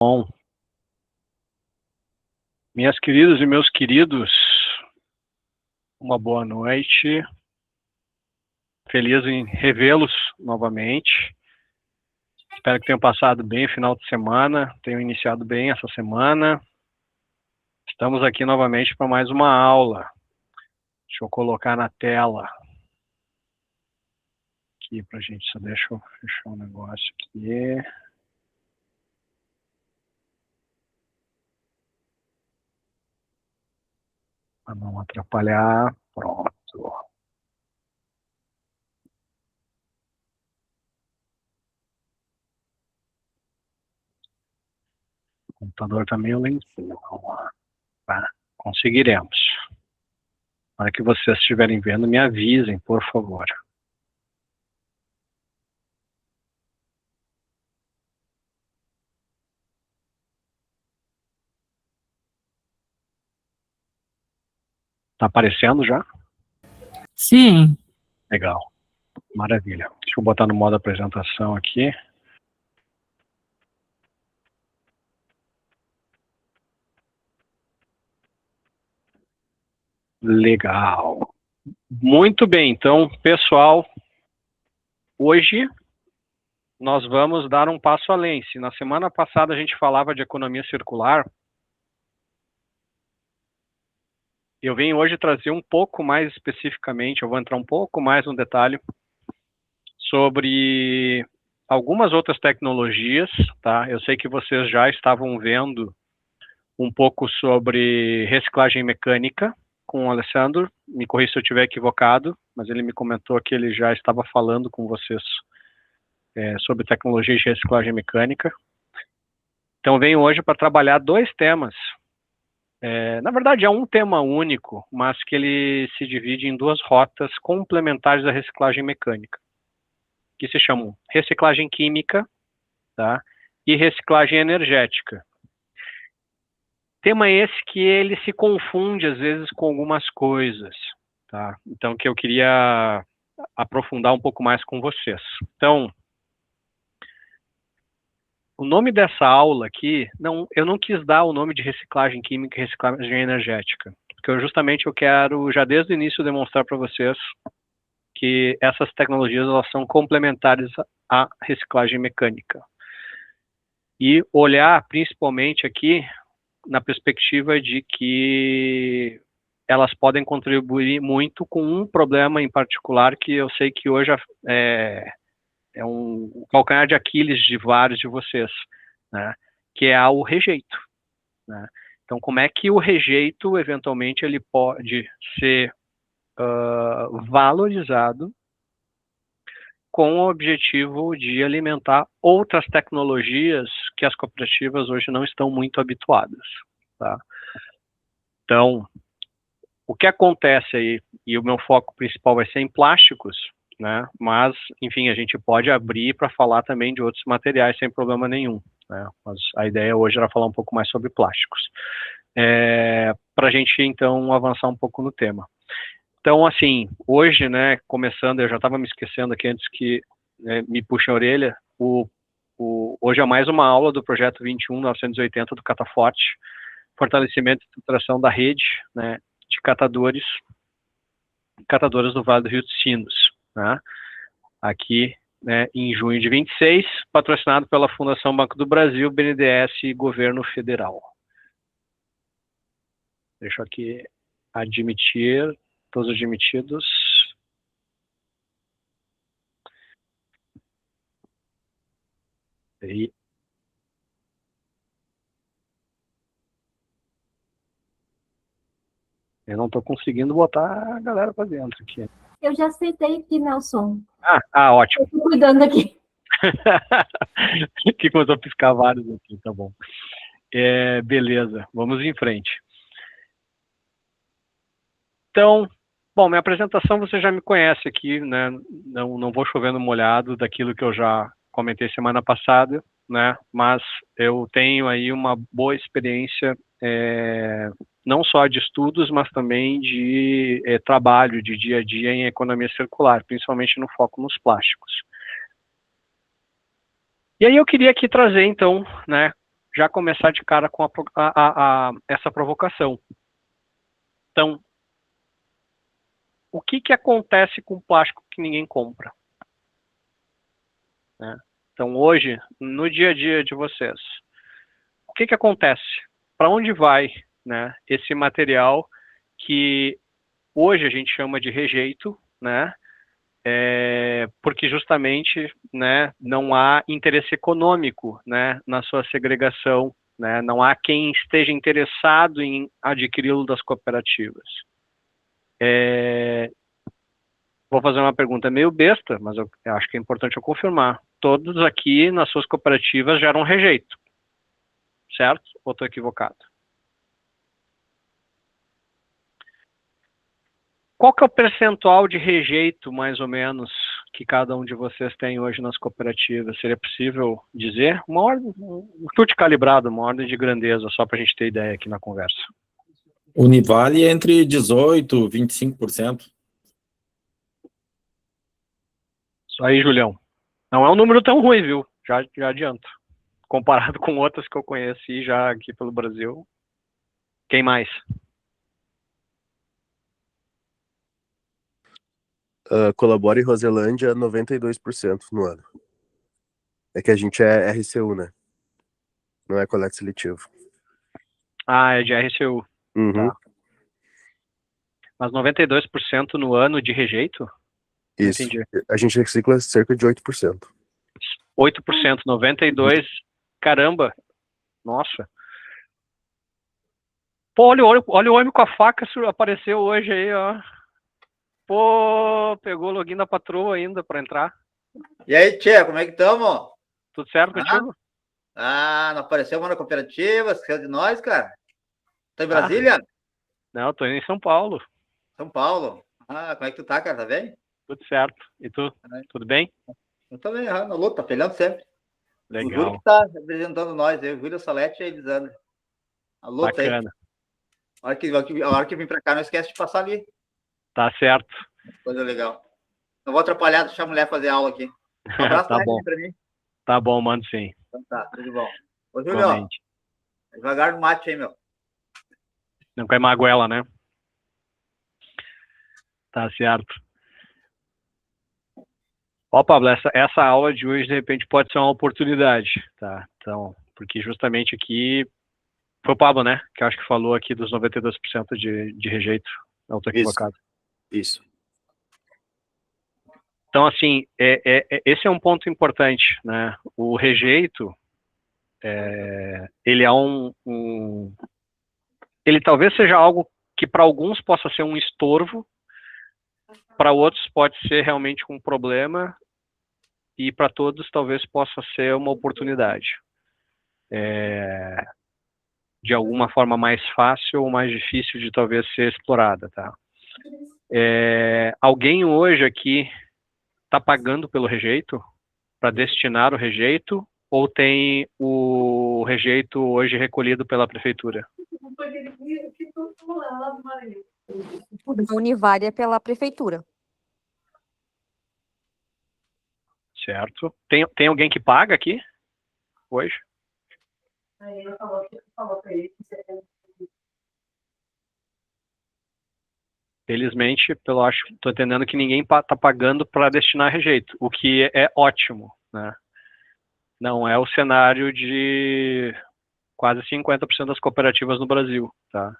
Bom, minhas queridas e meus queridos, uma boa noite. Feliz em revê-los novamente. Espero que tenham passado bem o final de semana, tenham iniciado bem essa semana. Estamos aqui novamente para mais uma aula. Deixa eu colocar na tela aqui para a gente, só deixa eu fechar um negócio aqui. Para não atrapalhar. Pronto. O computador está meio lentinho. Vamos lá. Tá? Conseguiremos. Para que vocês estiverem vendo, me avisem, por favor. Tá aparecendo já? Sim. Legal. Maravilha. Deixa eu botar no modo apresentação aqui. Legal. Muito bem, então, pessoal, hoje nós vamos dar um passo além. Se na semana passada a gente falava de economia circular, eu venho hoje trazer um pouco mais especificamente, eu vou entrar um pouco mais no detalhe sobre algumas outras tecnologias, tá? Eu sei que vocês já estavam vendo um pouco sobre reciclagem mecânica com o Alessandro, me corrija se eu estiver equivocado, mas ele me comentou que ele já estava falando com vocês sobre tecnologia de reciclagem mecânica. Então venho hoje para trabalhar dois temas. Na verdade é um tema único, mas que ele se divide em duas rotas complementares da reciclagem mecânica, que se chamam reciclagem química, tá? E reciclagem energética. Tema esse que ele se confunde às vezes com algumas coisas, tá? Então que eu queria aprofundar um pouco mais com vocês. Então, o nome dessa aula aqui, eu não quis dar o nome de reciclagem química e reciclagem energética, porque eu quero já desde o início demonstrar para vocês que essas tecnologias elas são complementares à reciclagem mecânica. E olhar principalmente aqui na perspectiva de que elas podem contribuir muito com um problema em particular que eu sei que hoje é um calcanhar de Aquiles de vários de vocês, né? Que é o rejeito, né? Então, como é que o rejeito, eventualmente, ele pode ser valorizado com o objetivo de alimentar outras tecnologias que as cooperativas hoje não estão muito habituadas, tá? Então, o que acontece aí, e o meu foco principal vai ser em plásticos, né? Mas, enfim, a gente pode abrir para falar também de outros materiais sem problema nenhum, né? Mas a ideia hoje era falar um pouco mais sobre plásticos. Para a gente, então, avançar um pouco no tema. Então, assim, hoje, né, começando, eu já estava me esquecendo aqui antes que me puxem a orelha, hoje é mais uma aula do projeto 21.980 do Cataforte, fortalecimento e estruturação da rede, né, de catadoras do Vale do Rio dos Sinos, né, aqui, né, em junho de 26, patrocinado pela Fundação Banco do Brasil, BNDES e Governo Federal. Deixa eu aqui admitir, todos admitidos. E eu não estou conseguindo botar a galera para dentro aqui. Eu já aceitei aqui, Nelson. Ótimo. Estou cuidando aqui. Que começou a piscar vários aqui, tá bom. Beleza, vamos em frente. Então, bom, minha apresentação você já me conhece aqui, né? Não vou chovendo molhado daquilo que eu já comentei semana passada, né? Mas eu tenho aí uma boa experiência, não só de estudos, mas também de trabalho de dia a dia em economia circular, principalmente no foco nos plásticos. E aí eu queria aqui trazer, então, né, já começar de cara com essa provocação. Então, o que acontece com o plástico que ninguém compra? Né? Então, hoje, no dia a dia de vocês, o que acontece? Para onde vai, né, esse material que hoje a gente chama de rejeito, né? Porque justamente, né, não há interesse econômico, né, na sua segregação, né? Não há quem esteja interessado em adquiri-lo das cooperativas. Vou fazer uma pergunta meio besta, mas eu acho que é importante eu confirmar. Todos aqui nas suas cooperativas geram rejeito, certo? Ou estou equivocado? Qual que é o percentual de rejeito, mais ou menos, que cada um de vocês tem hoje nas cooperativas? Seria possível dizer? Um chute calibrado, uma ordem de grandeza, só para a gente ter ideia aqui na conversa. Univale é entre 18% e 25%. Isso aí, Julião. Não é um número tão ruim, viu? Já adianto. Comparado com outras que eu conheci já aqui pelo Brasil. Quem mais? Colabora em Roselândia 92% no ano. É que a gente é RCU, né? Não é coleta seletivo. Ah, é de RCU. Uhum. Tá. Mas 92% no ano de rejeito? Isso. Entendi. A gente recicla cerca de 8%. 8%, 92%. Caramba. Nossa. Pô, olha o homem com a faca, apareceu hoje aí, ó. Pô, pegou o login da patroa ainda para entrar. E aí, tia, como é que estamos? Tudo certo contigo? Não apareceu uma na cooperativa, esqueceu de nós, cara? Tá em Brasília? Não, tô indo em São Paulo. São Paulo. Como é que tu tá, cara? Tá bem? Tudo certo. E tu? Tudo bem? Eu também, na luta, tá peleando sempre. Legal. O Júlio que tá representando nós, eu, o Júlio Salete e a Elisandra. A luta bacana. Aí. A hora que vim pra cá, não esquece de passar ali. Tá certo. Coisa legal. Não vou atrapalhar, deixar a mulher fazer aula aqui. Um abraço tá bom. pra mim. Tá bom, mando sim. Então tá, tudo de bom. Ô, Júlio, devagar no mate aí, meu. Não quer magoela, né? Tá certo. Ó, Pablo, essa aula de hoje, de repente, pode ser uma oportunidade, tá? Então, porque justamente aqui foi o Pablo, né? Que eu acho que falou aqui dos 92% de rejeito. Não estou equivocado. Isso. Então, assim, esse é um ponto importante, né? O rejeito, ele é ele talvez seja algo que para alguns possa ser um estorvo, para outros pode ser realmente um problema, e para todos talvez possa ser uma oportunidade. De alguma forma mais fácil ou mais difícil de talvez ser explorada, tá? Alguém hoje aqui está pagando pelo rejeito, para destinar o rejeito, ou tem o rejeito hoje recolhido pela prefeitura? A Univale é pela prefeitura. Certo. Tem alguém que paga aqui hoje? Felizmente, estou entendendo que ninguém está pagando para destinar rejeito, o que é ótimo, né? Não é o cenário de quase 50% das cooperativas no Brasil, tá?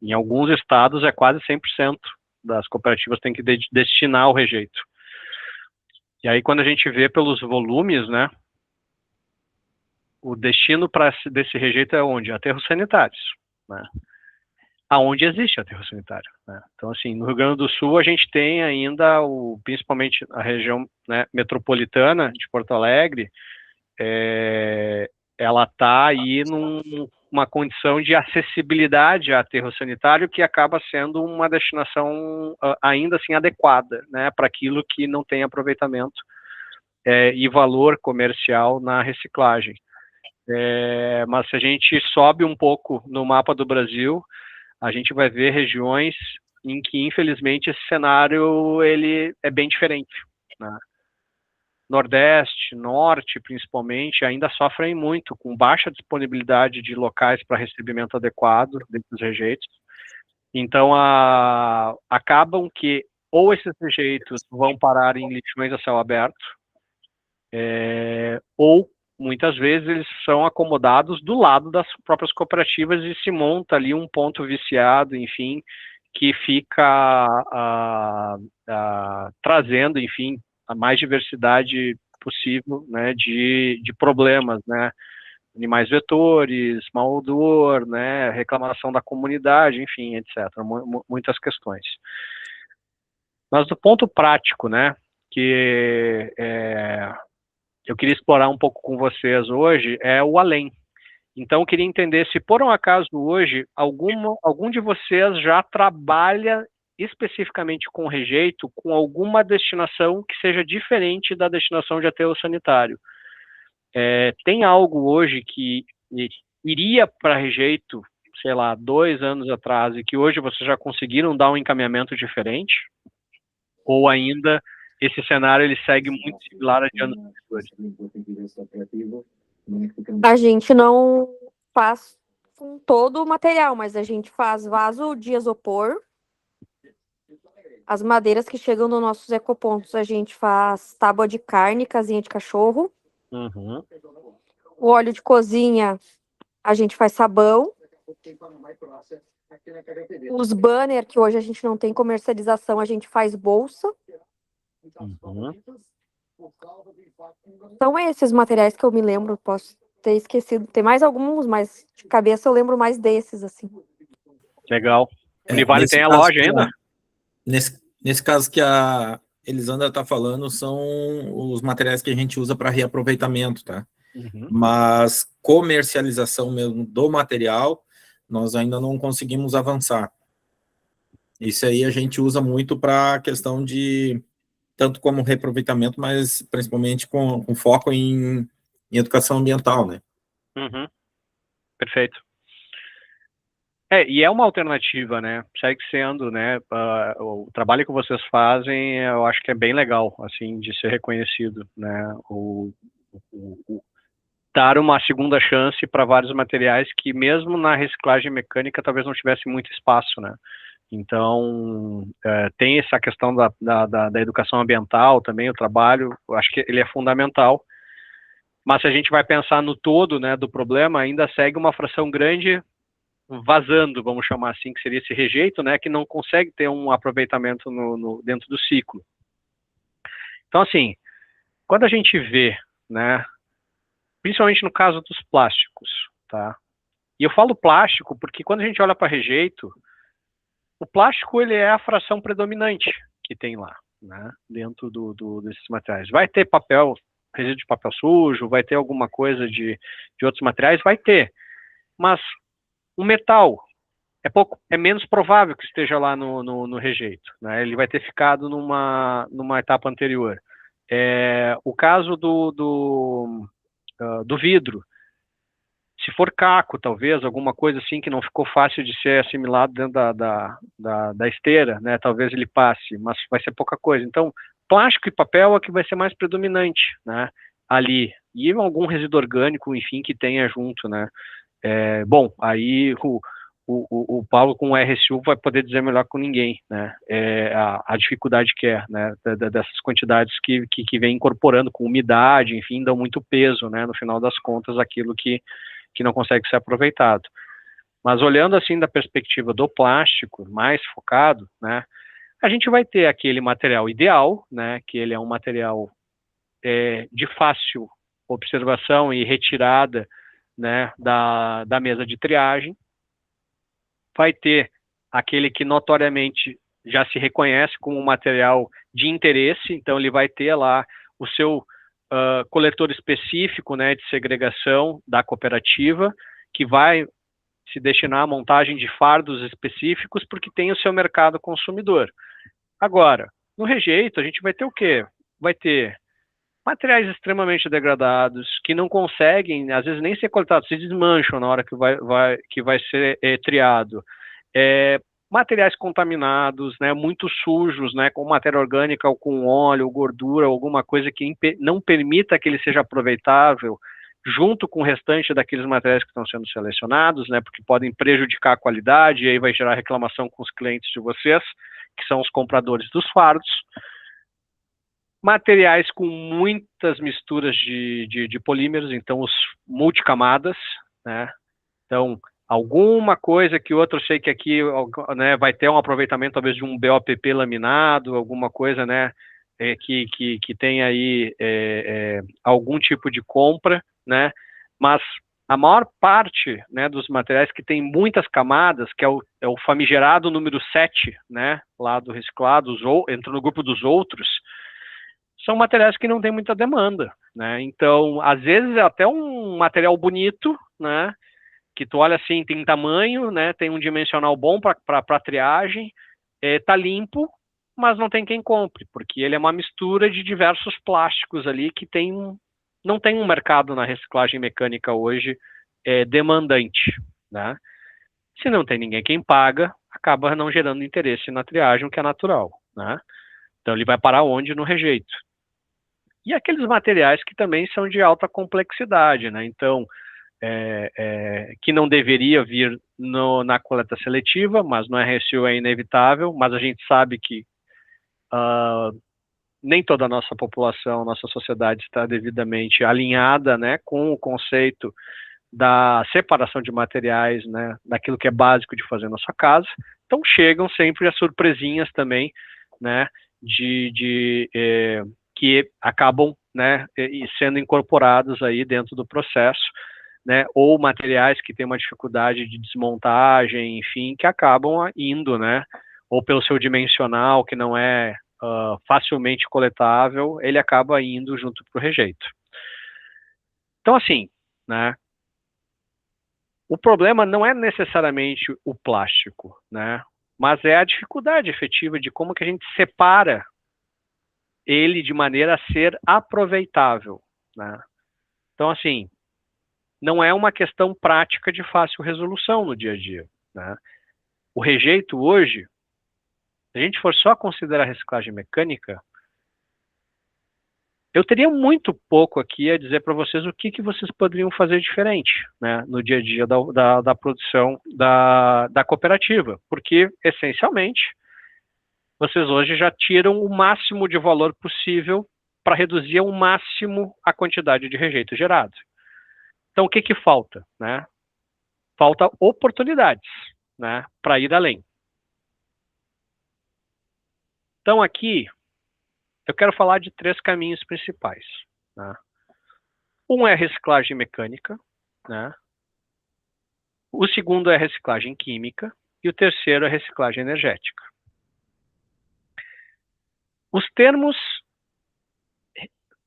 Em alguns estados é quase 100% das cooperativas têm que destinar o rejeito. E aí quando a gente vê pelos volumes, né? O destino desse rejeito é onde? Aterros sanitários, né? Aonde existe aterro sanitário, né? Então, assim, no Rio Grande do Sul a gente tem ainda, principalmente a região, né, metropolitana de Porto Alegre, ela está aí numa condição de acessibilidade a aterro sanitário que acaba sendo uma destinação ainda assim adequada, né, para aquilo que não tem aproveitamento e valor comercial na reciclagem. Mas se a gente sobe um pouco no mapa do Brasil, a gente vai ver regiões em que, infelizmente, esse cenário ele é bem diferente, né? Nordeste, Norte, principalmente, ainda sofrem muito, com baixa disponibilidade de locais para recebimento adequado desses rejeitos. Então, acabam que ou esses rejeitos vão parar em lixões a céu aberto, ou, muitas vezes, eles são acomodados do lado das próprias cooperativas e se monta ali um ponto viciado, enfim, que fica trazendo, enfim, a mais diversidade possível, né, de problemas, né, animais vetores, mau odor, né, reclamação da comunidade, enfim, etc. Muitas questões. Mas do ponto prático, né, que eu queria explorar um pouco com vocês hoje, é o além. Então, eu queria entender se, por um acaso, hoje, algum de vocês já trabalha especificamente com rejeito, com alguma destinação que seja diferente da destinação de aterro sanitário. Tem algo hoje que iria para rejeito, sei lá, 2 anos atrás, e que hoje vocês já conseguiram dar um encaminhamento diferente? Ou ainda esse cenário ele segue muito similar a de anos anteriores? A gente não faz com todo o material, mas a gente faz vaso de isopor. As madeiras que chegam nos nossos ecopontos, a gente faz tábua de carne, casinha de cachorro. Uhum. O óleo de cozinha, a gente faz sabão. Os banners, que hoje a gente não tem comercialização, a gente faz bolsa. Uhum. São esses materiais que eu me lembro, posso ter esquecido. Tem mais alguns, mas de cabeça eu lembro mais desses, assim. Legal. O Univale tem a loja ainda? Nesse caso que a Elisandra está falando, são os materiais que a gente usa para reaproveitamento, tá? Uhum. Mas comercialização mesmo do material, nós ainda não conseguimos avançar. Isso aí a gente usa muito para a questão de, tanto como reaproveitamento, mas principalmente com foco em educação ambiental, né? Uhum. Perfeito. E é uma alternativa, né? Segue sendo, né? O trabalho que vocês fazem, eu acho que é bem legal, assim, de ser reconhecido, né? Dar uma segunda chance para vários materiais que, mesmo na reciclagem mecânica, talvez não tivesse muito espaço, né? Então, tem essa questão da educação ambiental também, o trabalho, eu acho que ele é fundamental. Mas se a gente vai pensar no todo, né, do problema, ainda segue uma fração grande vazando, vamos chamar assim, que seria esse rejeito, né, que não consegue ter um aproveitamento dentro do ciclo. Então, assim, quando a gente vê, né, principalmente no caso dos plásticos, tá? E eu falo plástico porque quando a gente olha para rejeito, o plástico ele é a fração predominante que tem lá, né, dentro desses materiais. Vai ter papel, resíduo de papel sujo, vai ter alguma coisa de outros materiais, vai ter, mas o metal é menos provável que esteja lá no rejeito, né? Ele vai ter ficado numa etapa anterior. O caso do vidro, se for caco, talvez, alguma coisa assim que não ficou fácil de ser assimilado dentro da esteira, né? Talvez ele passe, mas vai ser pouca coisa. Então, plástico e papel é que vai ser mais predominante, né? Ali. E algum resíduo orgânico, enfim, que tenha junto, né? Bom, aí o Paulo com o RSU vai poder dizer melhor que ninguém, né, a dificuldade que é, né, dessas quantidades que vem incorporando com umidade, enfim, dão muito peso, né, no final das contas, aquilo que não consegue ser aproveitado. Mas olhando assim da perspectiva do plástico, mais focado, né, a gente vai ter aquele material ideal, né, que ele é um material de fácil observação e retirada, né, da mesa de triagem. Vai ter aquele que notoriamente já se reconhece como um material de interesse, então ele vai ter lá o seu coletor específico, né, de segregação da cooperativa, que vai se destinar à montagem de fardos específicos, porque tem o seu mercado consumidor. Agora, no rejeito, a gente vai ter o quê? Vai ter materiais extremamente degradados, que não conseguem, às vezes, nem ser coletados, se desmancham na hora que vai ser triado. materiais contaminados, né, muito sujos, né, com matéria orgânica ou com óleo, gordura, alguma coisa que não permita que ele seja aproveitável, junto com o restante daqueles materiais que estão sendo selecionados, né, porque podem prejudicar a qualidade, e aí vai gerar reclamação com os clientes de vocês, que são os compradores dos fardos. Materiais com muitas misturas de polímeros, então os multicamadas, né, então alguma coisa que outro, sei que aqui, né, vai ter um aproveitamento talvez de um BOPP laminado, alguma coisa, né, que tem aí algum tipo de compra, né, mas a maior parte, né, dos materiais que tem muitas camadas, que é o famigerado número 7, né, lá do reciclado, entra no grupo dos outros, são materiais que não tem muita demanda, né, então, às vezes é até um material bonito, né, que tu olha assim, tem tamanho, né, tem um dimensional bom para triagem, tá limpo, mas não tem quem compre, porque ele é uma mistura de diversos plásticos ali que não tem um mercado na reciclagem mecânica hoje demandante, né? Se não tem ninguém quem paga, acaba não gerando interesse na triagem, o que é natural, né? Então ele vai parar onde? No rejeito. E aqueles materiais que também são de alta complexidade, né? Então, que não deveria vir na coleta seletiva, mas no RSU é inevitável, mas a gente sabe que nem toda a nossa população, nossa sociedade está devidamente alinhada, né, com o conceito da separação de materiais, né, daquilo que é básico de fazer na sua casa. Então chegam sempre as surpresinhas também, né, que acabam, né, sendo incorporados aí dentro do processo, né, ou materiais que têm uma dificuldade de desmontagem, enfim, que acabam indo, né, ou pelo seu dimensional, que não é facilmente coletável, ele acaba indo junto para o rejeito. Então, assim, né, o problema não é necessariamente o plástico, né, mas é a dificuldade efetiva de como que a gente separa ele de maneira a ser aproveitável, né. Então, assim, não é uma questão prática de fácil resolução no dia a dia, né. O rejeito hoje, se a gente for só considerar a reciclagem mecânica, eu teria muito pouco aqui a dizer para vocês o que vocês poderiam fazer diferente, né, no dia a dia da produção da cooperativa, porque, essencialmente, vocês hoje já tiram o máximo de valor possível para reduzir ao máximo a quantidade de rejeito gerado. Então, o que falta, né? Falta oportunidades, né, para ir além. Então, aqui, eu quero falar de 3 caminhos principais, né? Um é a reciclagem mecânica, né? O segundo é a reciclagem química e o terceiro é a reciclagem energética. Os termos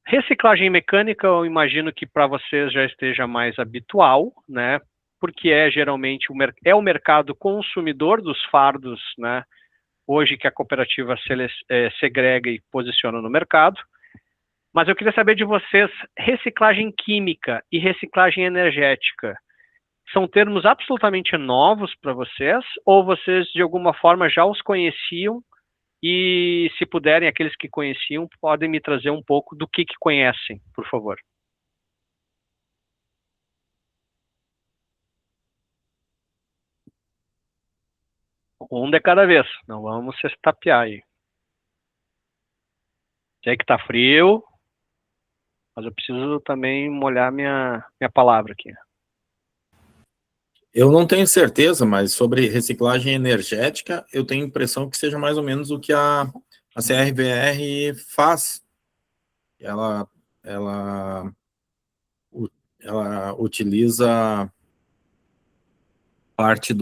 reciclagem mecânica, eu imagino que para vocês já esteja mais habitual, né? Porque geralmente o mercado consumidor dos fardos, né? Hoje que a cooperativa segrega e posiciona no mercado. Mas eu queria saber de vocês, reciclagem química e reciclagem energética, são termos absolutamente novos para vocês? Ou vocês, de alguma forma, já os conheciam? E, se puderem, aqueles que conheciam, podem me trazer um pouco do que conhecem, por favor. Um de cada vez, não vamos se estapear aí. Sei que tá frio, mas eu preciso também molhar minha palavra aqui. Eu não tenho certeza, mas sobre reciclagem energética, eu tenho a impressão que seja mais ou menos o que a CRVR faz. Ela utiliza parte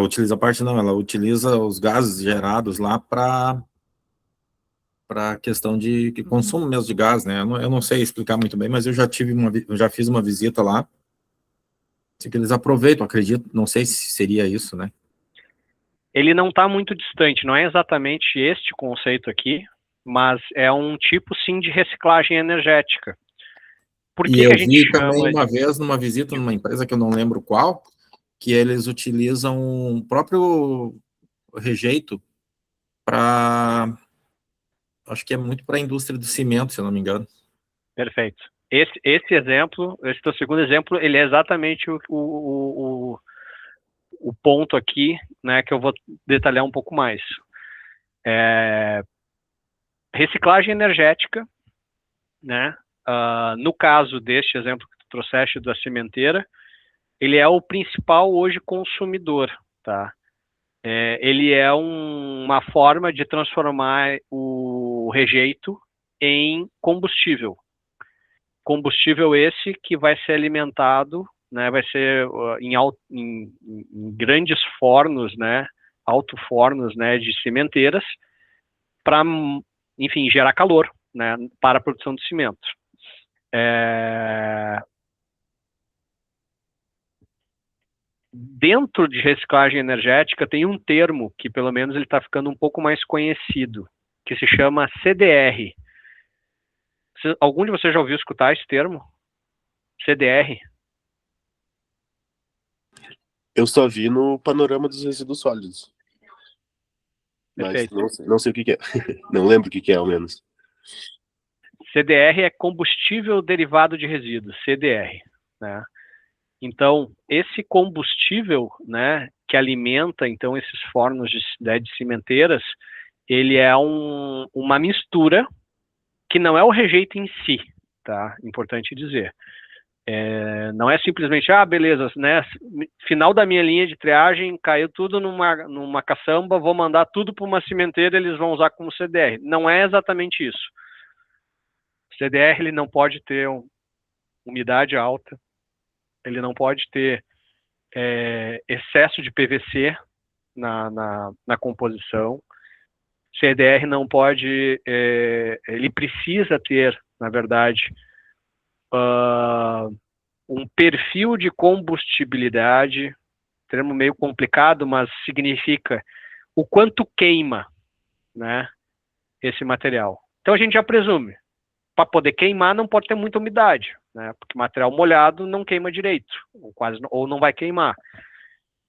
utiliza parte não, ela utiliza os gases gerados lá para questão de consumo mesmo de gás, né? Eu não sei explicar muito bem, mas eu já fiz uma visita lá, que eles aproveitam, acredito, não sei se seria isso, né? Ele não está muito distante, não é exatamente este conceito aqui, mas é um tipo, sim, de reciclagem energética. Por que eu a gente vi chama também uma vez, numa visita numa empresa que eu não lembro qual, que eles utilizam o próprio rejeito para, acho que é muito para a indústria do cimento, se eu não me engano. Perfeito. Esse exemplo, esse teu segundo exemplo, ele é exatamente o ponto aqui, né, que eu vou detalhar um pouco mais. Reciclagem energética, né, no caso deste exemplo que tu trouxeste da cimenteira, ele é o principal hoje consumidor, tá? Ele é uma forma de transformar o rejeito em combustível. Combustível esse que vai ser alimentado, né, vai ser em grandes fornos, né, alto-fornos, né, de cimenteiras, para, enfim, gerar calor, né, para a produção de cimento. Dentro de reciclagem energética tem um termo que pelo menos ele está ficando um pouco mais conhecido, que se chama CDR. Algum de vocês já ouviu escutar esse termo? CDR? Eu só vi no panorama dos resíduos sólidos. Mas Perfeito. não sei o que é. Não lembro o que é, ao menos. CDR é combustível derivado de resíduos, CDR, né? Então, esse combustível, né, que alimenta, então, esses fornos de cimenteiras, ele é uma mistura que não é o rejeito em si, tá? Importante dizer. Não é simplesmente, beleza, né, final da minha linha de triagem, caiu tudo numa caçamba, vou mandar tudo para uma cimenteira, eles vão usar como CDR. Não é exatamente isso. O CDR, ele não pode ter umidade alta, ele não pode ter excesso de PVC na composição. CDR não pode, ele precisa ter, na verdade, um perfil de combustibilidade, termo meio complicado, mas significa o quanto queima, né, esse material. Então a gente já presume, para poder queimar não pode ter muita umidade, né, porque material molhado não queima direito, ou não vai queimar.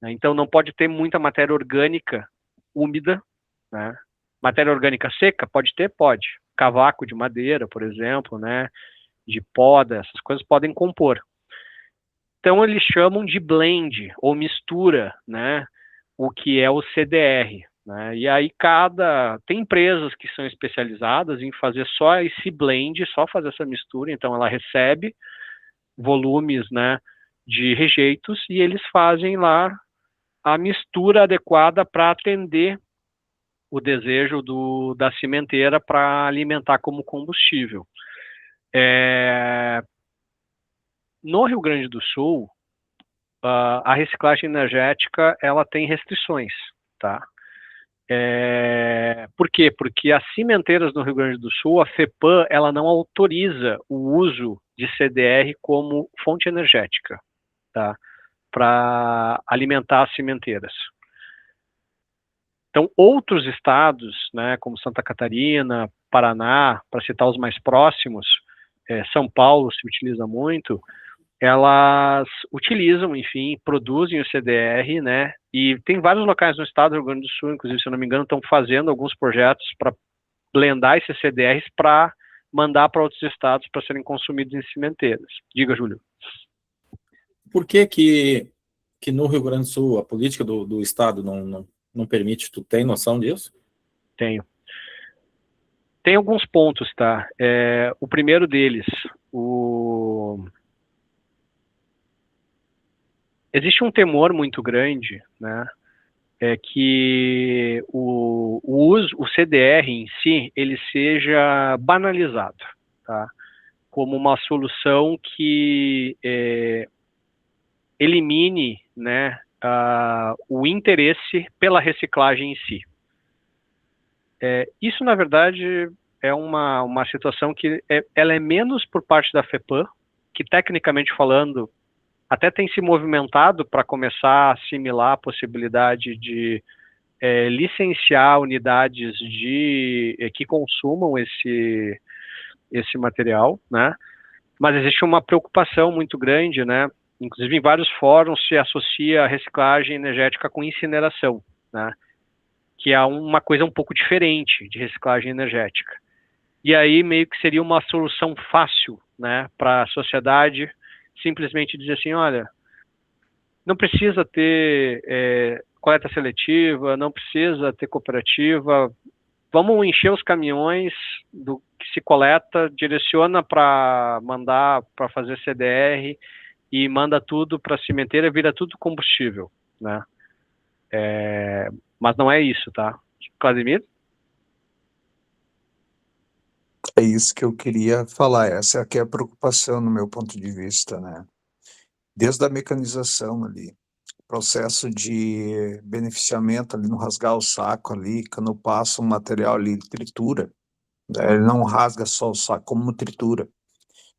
Então não pode ter muita matéria orgânica úmida, né. Matéria orgânica seca pode ter, pode. Cavaco de madeira, por exemplo, né, de poda, essas coisas podem compor. Então eles chamam de blend ou mistura, né, o que é o CDR, né? E aí tem empresas que são especializadas em fazer só esse blend, só fazer essa mistura. Então ela recebe volumes, né, de rejeitos e eles fazem lá a mistura adequada para atender o desejo da cimenteira para alimentar como combustível. No Rio Grande do Sul, a reciclagem energética ela tem restrições, tá? Por quê? Porque as cimenteiras no Rio Grande do Sul, a FEPAM, ela não autoriza o uso de CDR como fonte energética, tá? Para alimentar as cimenteiras. Então, outros estados, né, como Santa Catarina, Paraná, para citar os mais próximos, São Paulo se utiliza muito, elas utilizam, enfim, produzem o CDR, né, e tem vários locais no estado do Rio Grande do Sul, inclusive, se eu não me engano, estão fazendo alguns projetos para blendar esses CDRs para mandar para outros estados para serem consumidos em cimenteiras. Diga, Júlio. Por que no Rio Grande do Sul a política do estado não permite? Tu tem noção disso? Tenho. Tem alguns pontos, tá? O primeiro deles, existe um temor muito grande, né? Que o CDR em si, ele seja banalizado, tá? Como uma solução que elimine, né, o interesse pela reciclagem em si. Isso, na verdade, é uma situação que ela é menos por parte da FEPAM, que tecnicamente falando, até tem se movimentado para começar a assimilar a possibilidade de licenciar unidades que consumam esse material, né? Mas existe uma preocupação muito grande, né? Inclusive em vários fóruns se associa a reciclagem energética com incineração, né? que é uma coisa um pouco diferente de reciclagem energética. E aí meio que seria uma solução fácil, né, para a sociedade simplesmente dizer assim, olha, não precisa ter coleta seletiva, não precisa ter cooperativa, vamos encher os caminhões do que se coleta, direciona para mandar para fazer CDR e manda tudo para a cimenteira, vira tudo combustível, né? Mas não é isso, tá? Claudemir? É isso que eu queria falar. Essa aqui é a preocupação no meu ponto de vista, né? Desde a mecanização ali, processo de beneficiamento ali no rasgar o saco ali, quando passa um material ali, ele tritura, né? Ele não rasga só o saco, como tritura.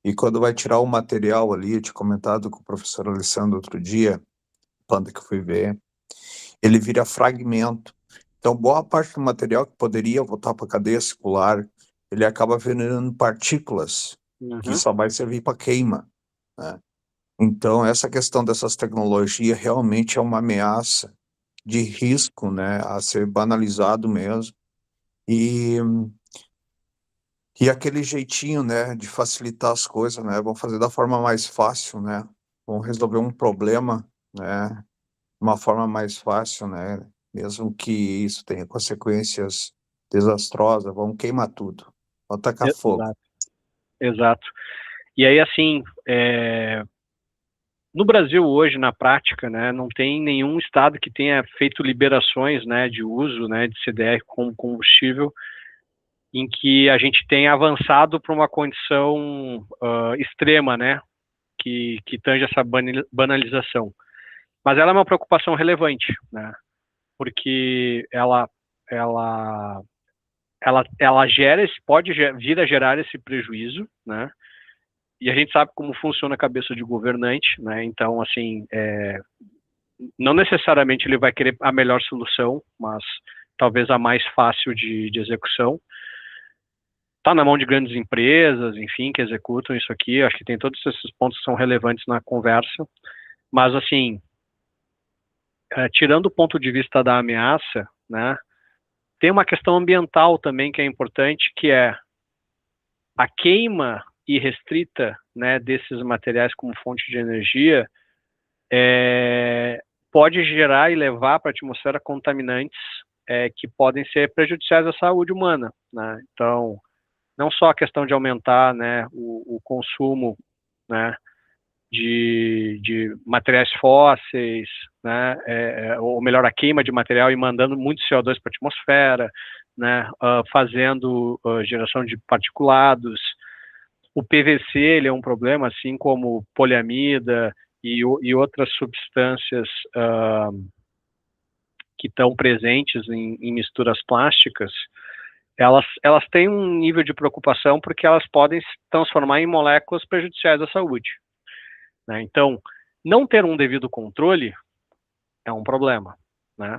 E quando vai tirar o material ali, eu tinha comentado com o professor Alessandro outro dia, quando que eu fui ver, ele vira fragmento. Então, boa parte do material que poderia voltar para a cadeia circular, ele acaba virando partículas, que só vai servir para queima, né? Então, essa questão dessas tecnologias realmente é uma ameaça de risco, né, a ser banalizado mesmo. E aquele jeitinho, né, de facilitar as coisas, né, vão fazer da forma mais fácil, né, vão resolver um problema, né, de uma forma mais fácil, né, mesmo que isso tenha consequências desastrosas, vão queimar tudo, vão tacar fogo. Exato. Exato. E aí, assim, no Brasil hoje, na prática, né, não tem nenhum estado que tenha feito liberações, né, de uso, né, de CDR como combustível, em que a gente tenha avançado para uma condição extrema, né, que tange essa banalização. Mas ela é uma preocupação relevante, né, porque ela gera pode vir a gerar esse prejuízo, né, e a gente sabe como funciona a cabeça de governante, né, então, assim, não necessariamente ele vai querer a melhor solução, mas talvez a mais fácil de execução. Está na mão de grandes empresas, enfim, que executam isso aqui. Acho que tem todos esses pontos que são relevantes na conversa. Mas, assim, tirando o ponto de vista da ameaça, né, tem uma questão ambiental também que é importante, que é a queima irrestrita, né, desses materiais como fonte de energia pode gerar e levar para a atmosfera contaminantes que podem ser prejudiciais à saúde humana, né? Então, não só a questão de aumentar, né, o consumo, né, de materiais fósseis, né, ou melhor, a queima de material e mandando muito CO2 para a atmosfera, né, fazendo geração de particulados. O PVC ele é um problema, assim como poliamida e outras substâncias que estão presentes em misturas plásticas. Elas têm um nível de preocupação porque elas podem se transformar em moléculas prejudiciais à saúde, né? Então, não ter um devido controle é um problema, né?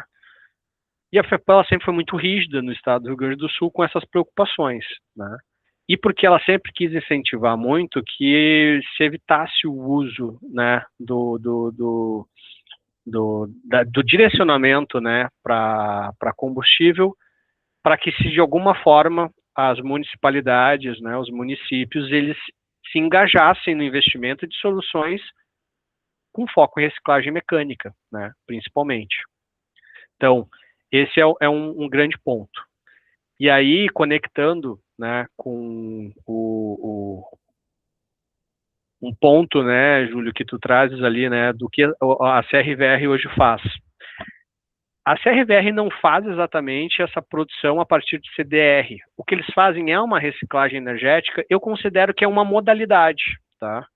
E a FEPAM sempre foi muito rígida no estado do Rio Grande do Sul com essas preocupações, né? E porque ela sempre quis incentivar muito que se evitasse o uso, né, do direcionamento, né, para combustível, para que se de alguma forma as municipalidades, né, os municípios, eles se engajassem no investimento de soluções com foco em reciclagem mecânica, né, principalmente. Então, esse é um grande ponto. E aí, conectando, né, com um ponto, né, Júlio, que tu trazes ali, né, do que a CRVR hoje faz. A CRVR não faz exatamente essa produção a partir de CDR. O que eles fazem é uma reciclagem energética, eu considero que é uma modalidade, tá?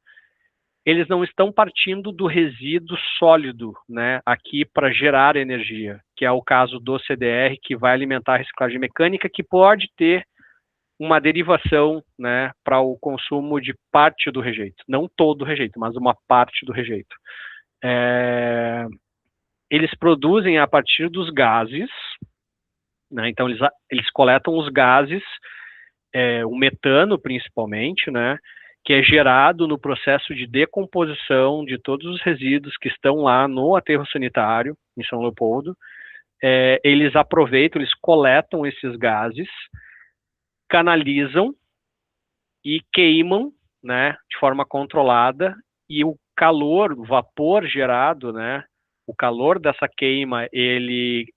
Eles não estão partindo do resíduo sólido, né, aqui para gerar energia, que é o caso do CDR, que vai alimentar a reciclagem mecânica, que pode ter uma derivação, né, para o consumo de parte do rejeito. Não todo o rejeito, mas uma parte do rejeito. Eles produzem a partir dos gases, né, então eles coletam os gases, o metano principalmente, né, que é gerado no processo de decomposição de todos os resíduos que estão lá no aterro sanitário, em São Leopoldo, eles aproveitam, eles coletam esses gases, canalizam e queimam, né, de forma controlada, e o calor, o vapor gerado, né, o calor dessa queima, ele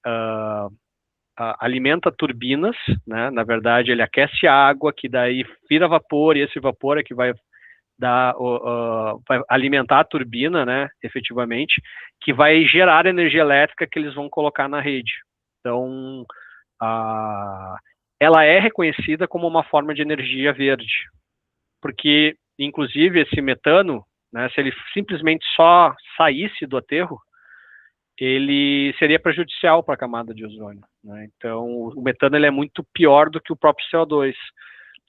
alimenta turbinas, né, na verdade ele aquece a água, que daí vira vapor, e esse vapor é que vai vai alimentar a turbina, né, efetivamente, que vai gerar energia elétrica que eles vão colocar na rede. Então, ela é reconhecida como uma forma de energia verde, porque, inclusive, esse metano, né, se ele simplesmente só saísse do aterro, ele seria prejudicial para a camada de ozônio, né? Então, o metano ele é muito pior do que o próprio CO2.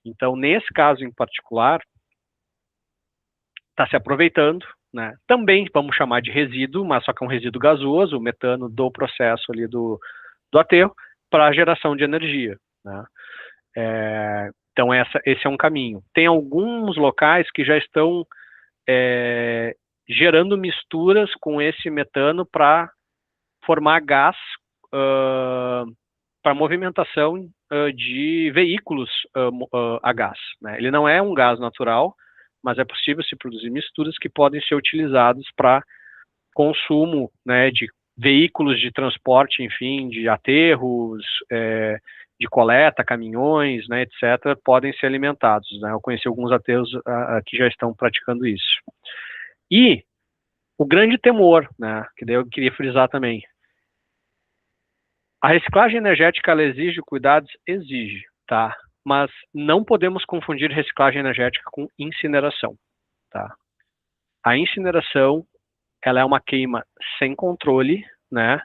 Então, nesse caso em particular, está se aproveitando, né? Também vamos chamar de resíduo, mas só que é um resíduo gasoso, o metano do processo ali do aterro, para a geração de energia, né? Então, esse é um caminho. Tem alguns locais que já estão gerando misturas com esse metano para formar gás para movimentação de veículos a gás, né? Ele não é um gás natural, mas é possível se produzir misturas que podem ser utilizadas para consumo, né, de veículos de transporte, enfim, de aterros, de coleta, caminhões, né, etc., podem ser alimentados, né? Eu conheci alguns aterros que já estão praticando isso. E o grande temor, né, que daí eu queria frisar também, a reciclagem energética, ela exige cuidados? Exige, tá? Mas não podemos confundir reciclagem energética com incineração, tá? A incineração, ela é uma queima sem controle, né?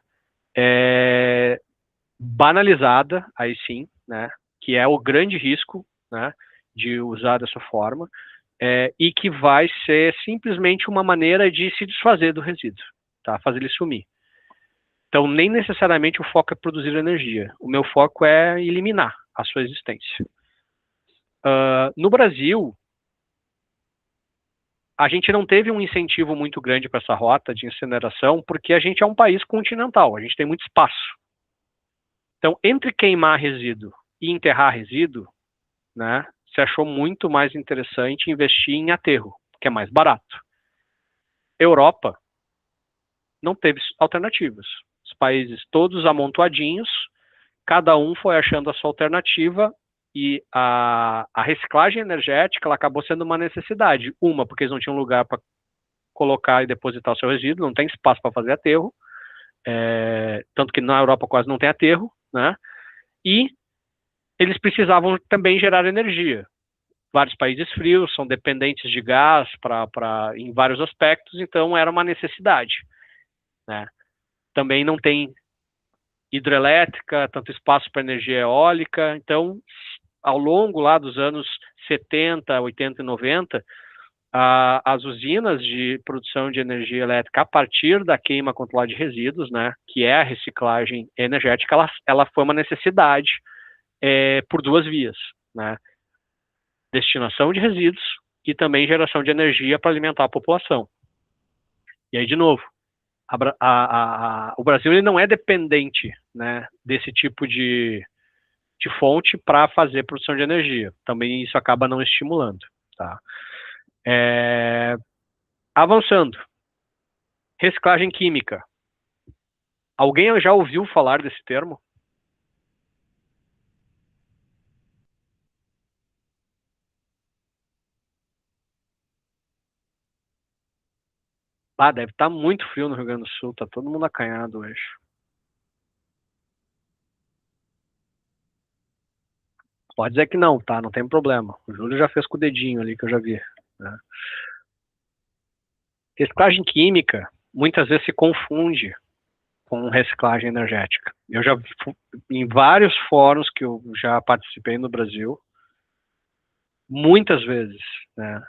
Banalizada, aí sim, né? Que é o grande risco, né, de usar dessa forma, e que vai ser simplesmente uma maneira de se desfazer do resíduo, tá? Fazer ele sumir. Então, nem necessariamente o foco é produzir energia. O meu foco é eliminar a sua existência. No Brasil, a gente não teve um incentivo muito grande para essa rota de incineração, porque a gente é um país continental, a gente tem muito espaço. Então, entre queimar resíduo e enterrar resíduo, né, se achou muito mais interessante investir em aterro, que é mais barato. Europa não teve alternativas. Os países todos amontoadinhos, cada um foi achando a sua alternativa, e a reciclagem energética ela acabou sendo uma necessidade. Uma, porque eles não tinham lugar para colocar e depositar o seu resíduo, não tem espaço para fazer aterro, tanto que na Europa quase não tem aterro, né? E eles precisavam também gerar energia. Vários países frios são dependentes de gás em vários aspectos, então era uma necessidade, né? Também não tem hidrelétrica, tanto espaço para energia eólica, então ao longo lá dos anos 70, 80 e 90, as usinas de produção de energia elétrica a partir da queima controlada de resíduos, né, que é a reciclagem energética, ela foi uma necessidade por duas vias, né, destinação de resíduos e também geração de energia para alimentar a população. E aí, de novo, o Brasil ele não é dependente, né, desse tipo de fonte para fazer produção de energia. Também isso acaba não estimulando, tá? Avançando. Reciclagem química. Alguém já ouviu falar desse termo? Deve estar muito frio no Rio Grande do Sul, tá todo mundo acanhado hoje. Pode dizer que não, tá? Não tem problema. O Júlio já fez com o dedinho ali, que eu já vi, né? Reciclagem química muitas vezes se confunde com reciclagem energética. Eu já vi em vários fóruns que eu já participei no Brasil, muitas vezes, né?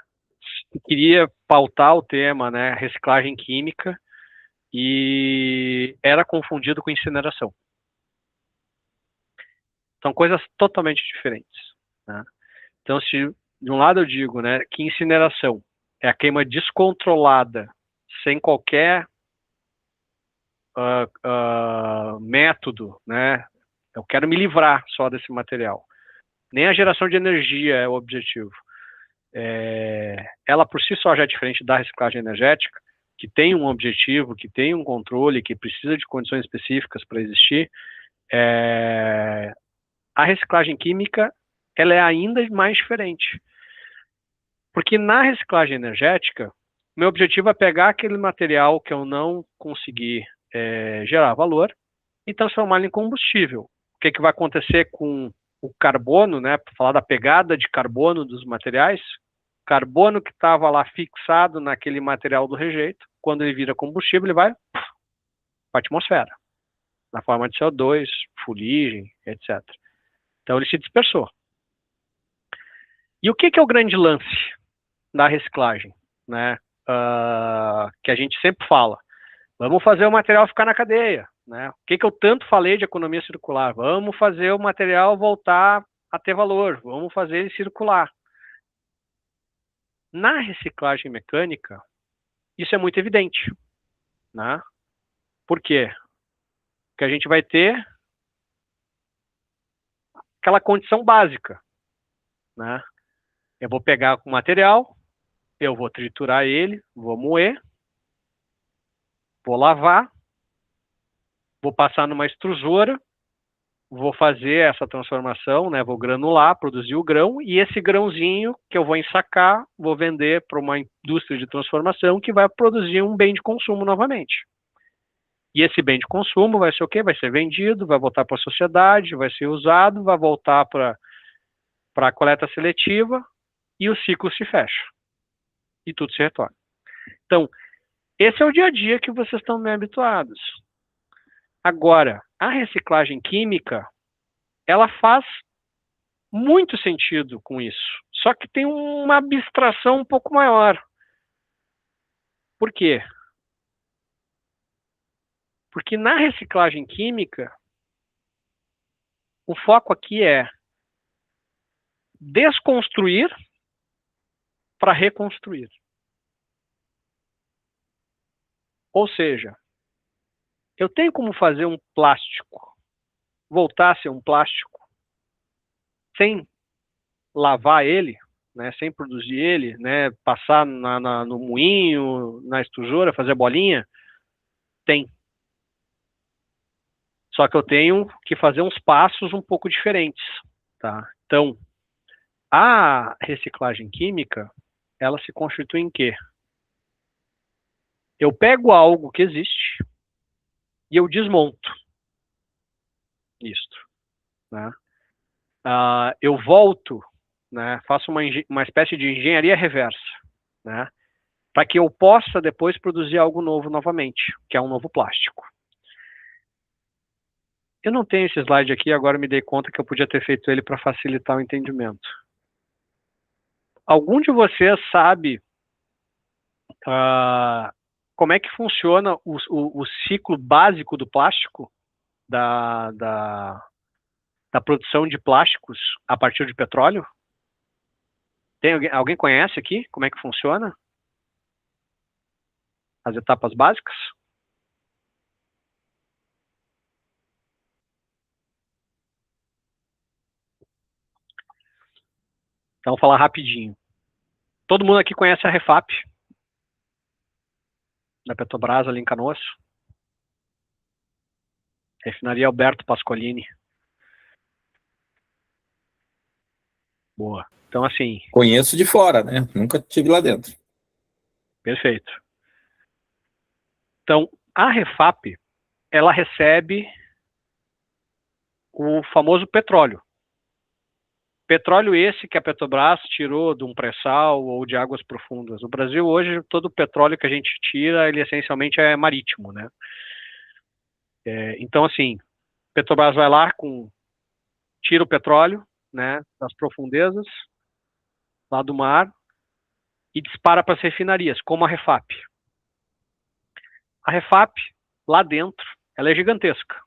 Queria pautar o tema, né, reciclagem química, e era confundido com incineração. São coisas totalmente diferentes, né? Então, se de um lado eu digo, né, que incineração é a queima descontrolada, sem qualquer método, né? Eu quero me livrar só desse material. Nem a geração de energia é o objetivo. Ela por si só já é diferente da reciclagem energética, que tem um objetivo, que tem um controle, que precisa de condições específicas para existir. A reciclagem química, ela é ainda mais diferente. Porque na reciclagem energética, meu objetivo é pegar aquele material que eu não consegui gerar valor e transformá-lo em combustível. O que vai acontecer com o carbono, né? Para falar da pegada de carbono dos materiais, carbono que estava lá fixado naquele material do rejeito, quando ele vira combustível, ele vai para a atmosfera, na forma de CO2, fuligem, etc. Então ele se dispersou. E o que é o grande lance da reciclagem, né? Que a gente sempre fala, vamos fazer o material ficar na cadeia, né? O que eu tanto falei de economia circular? Vamos fazer o material voltar a ter valor, vamos fazer ele circular. Na reciclagem mecânica, isso é muito evidente, né? Por quê? Porque a gente vai ter aquela condição básica, né? Eu vou pegar o material, eu vou triturar ele, vou moer, vou lavar, vou passar numa extrusora, vou fazer essa transformação, né? Vou granular, produzir o grão, e esse grãozinho que eu vou ensacar, vou vender para uma indústria de transformação que vai produzir um bem de consumo novamente. E esse bem de consumo vai ser o quê? Vai ser vendido, vai voltar para a sociedade, vai ser usado, vai voltar para a coleta seletiva e o ciclo se fecha. E tudo se retorna. Então, esse é o dia a dia que vocês estão bem habituados. Agora, a reciclagem química, ela faz muito sentido com isso. Só que tem uma abstração um pouco maior. Por quê? Porque na reciclagem química, o foco aqui é desconstruir para reconstruir. Ou seja, eu tenho como fazer um plástico voltar a ser um plástico sem lavar ele, né, sem produzir ele, né, passar no moinho, na extrusora, fazer bolinha? Tem. Só que eu tenho que fazer uns passos um pouco diferentes, tá? Então, a reciclagem química, ela se constitui em quê? Eu pego algo que existe e eu desmonto isto, né? Eu volto, né, faço uma espécie de engenharia reversa, né, para que eu possa depois produzir algo novo novamente, que é um novo plástico. Eu não tenho esse slide aqui, agora me dei conta que eu podia ter feito ele para facilitar o entendimento. Algum de vocês sabe como é que funciona o ciclo básico do plástico, da produção de plásticos a partir de petróleo? Alguém conhece aqui como é que funciona? As etapas básicas? Então, vou falar rapidinho. Todo mundo aqui conhece a Refap, da Petrobras, ali em Canoas. Refinaria Alberto Pascolini. Boa. Então, assim... Conheço de fora, né? Nunca estive lá dentro. Perfeito. Então, a Refap, ela recebe o famoso petróleo. Petróleo esse que a Petrobras tirou de um pré-sal ou de águas profundas. No Brasil, hoje, todo o petróleo que a gente tira, ele essencialmente é marítimo, né? Então, assim, Petrobras vai lá, tira o petróleo, né, das profundezas, lá do mar, e dispara para as refinarias, como a Refap. A Refap, lá dentro, ela é gigantesca.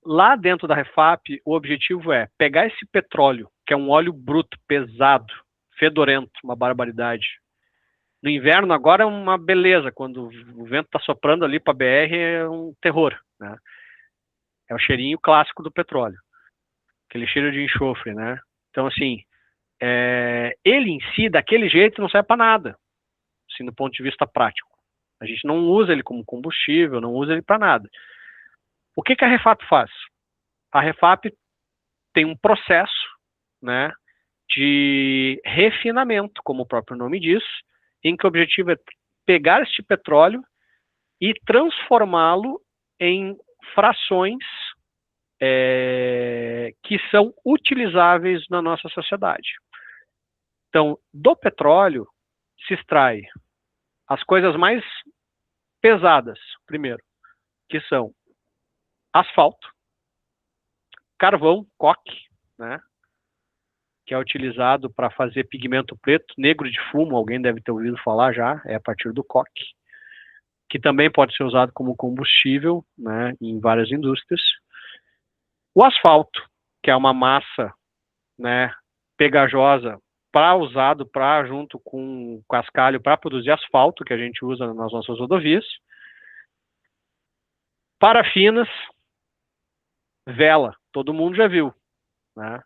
Lá dentro da Refap, o objetivo é pegar esse petróleo, que é um óleo bruto, pesado, fedorento, uma barbaridade, No inverno agora é uma beleza, quando o vento está soprando ali para a BR é um terror, né? É o cheirinho clássico do petróleo, aquele cheiro de enxofre, né? Então, assim, ele em si, daquele jeito, não serve para nada, assim, do ponto de vista prático. A gente não usa ele como combustível, não usa ele para nada. O que a Refap faz? A Refap tem um processo, né, de refinamento, como o próprio nome diz, em que o objetivo é pegar este petróleo e transformá-lo em frações que são utilizáveis na nossa sociedade. Então, do petróleo se extrai as coisas mais pesadas, primeiro, que são asfalto, carvão, coque, né, que é utilizado para fazer pigmento preto, negro de fumo, alguém deve ter ouvido falar já, é a partir do coque, que também pode ser usado como combustível, né, em várias indústrias. O asfalto, que é uma massa, né, pegajosa, usado junto com cascalho para produzir asfalto, que a gente usa nas nossas rodovias. Parafinas, vela, todo mundo já viu, né?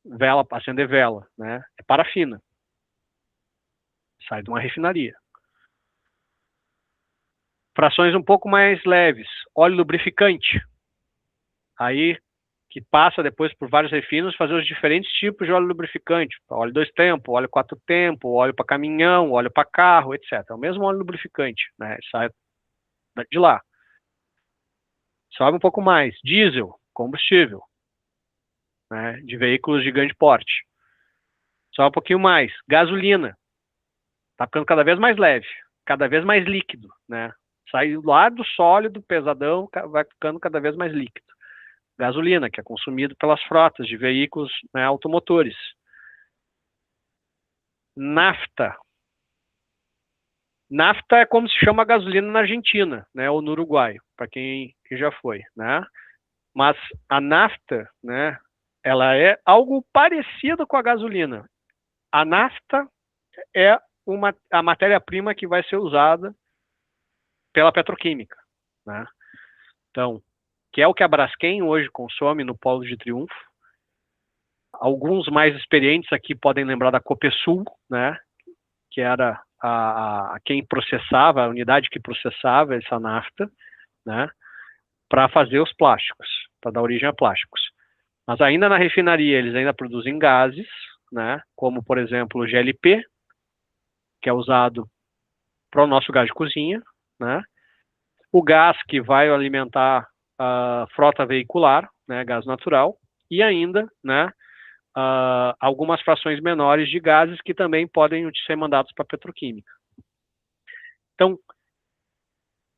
Vela, acender vela, né? É parafina. Sai de uma refinaria. Frações um pouco mais leves, óleo lubrificante. Aí, que passa depois por vários refinos, fazer os diferentes tipos de óleo lubrificante. Óleo 2 tempos, óleo 4 tempos, óleo para caminhão, óleo para carro, etc. É o mesmo óleo lubrificante, né? Sai de lá. Sobe um pouco mais. Diesel, combustível, né, de veículos de grande porte. Sobe um pouquinho mais. Gasolina. Está ficando cada vez mais leve, cada vez mais líquido, né? Sai lá do sólido, pesadão, vai ficando cada vez mais líquido. Gasolina, que é consumido pelas frotas de veículos, né, automotores. Nafta. Nafta é como se chama a gasolina na Argentina, né, ou no Uruguai, para quem já foi, né? Mas a nafta, né, ela é algo parecido com a gasolina. A nafta é a matéria-prima que vai ser usada pela petroquímica, né? Então, que é o que a Braskem hoje consome no Polo de Triunfo. Alguns mais experientes aqui podem lembrar da Copesul, né, que era quem processava, a unidade que processava essa nafta, né, para fazer os plásticos, para dar origem a plásticos. Mas ainda na refinaria eles ainda produzem gases, né, como por exemplo o GLP, que é usado para o nosso gás de cozinha, né, o gás que vai alimentar a frota veicular, né, gás natural, e ainda, né, algumas frações menores de gases que também podem ser mandados para a petroquímica. Então,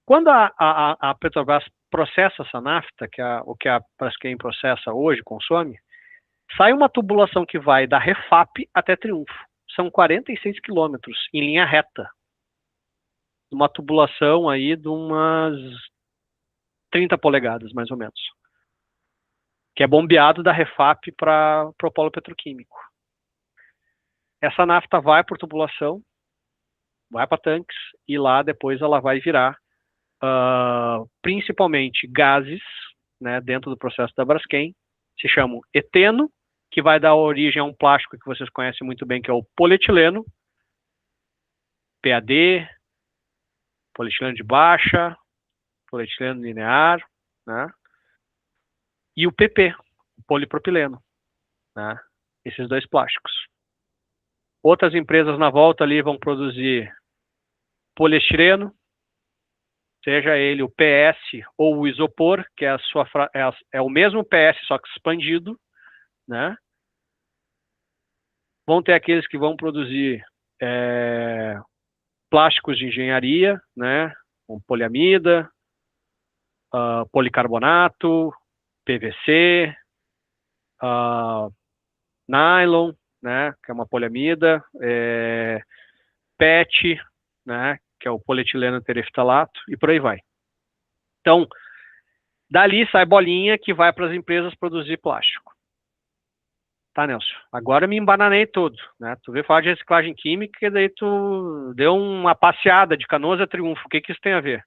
quando a Petrobras processa essa nafta, que o que a Braskem processa hoje, consome, sai uma tubulação que vai da Refap até Triunfo. São 46 quilômetros em linha reta. Uma tubulação aí de umas 30 polegadas, mais ou menos. Que é bombeado da Refap para o polo petroquímico. Essa nafta vai por tubulação, vai para tanques, e lá depois ela vai virar principalmente gases, né, dentro do processo da Braskem, se chamam eteno, que vai dar origem a um plástico que vocês conhecem muito bem, que é o polietileno, PAD, polietileno de baixa, polietileno linear, né, e o PP, o polipropileno, né, esses dois plásticos. Outras empresas na volta ali vão produzir poliestireno, seja ele o PS ou o isopor, que é o mesmo PS, só que expandido, né? Vão ter aqueles que vão produzir plásticos de engenharia, né? Com poliamida, policarbonato, PVC, nylon, né? Que é uma poliamida, PET, né? Que é o polietileno tereftalato, e por aí vai. Então, dali sai bolinha que vai para as empresas produzir plástico. Tá, Nelson, agora eu me embananei todo, né? Tu veio falar de reciclagem química e daí tu deu uma passeada de Canoas a Triunfo. O que que isso tem a ver?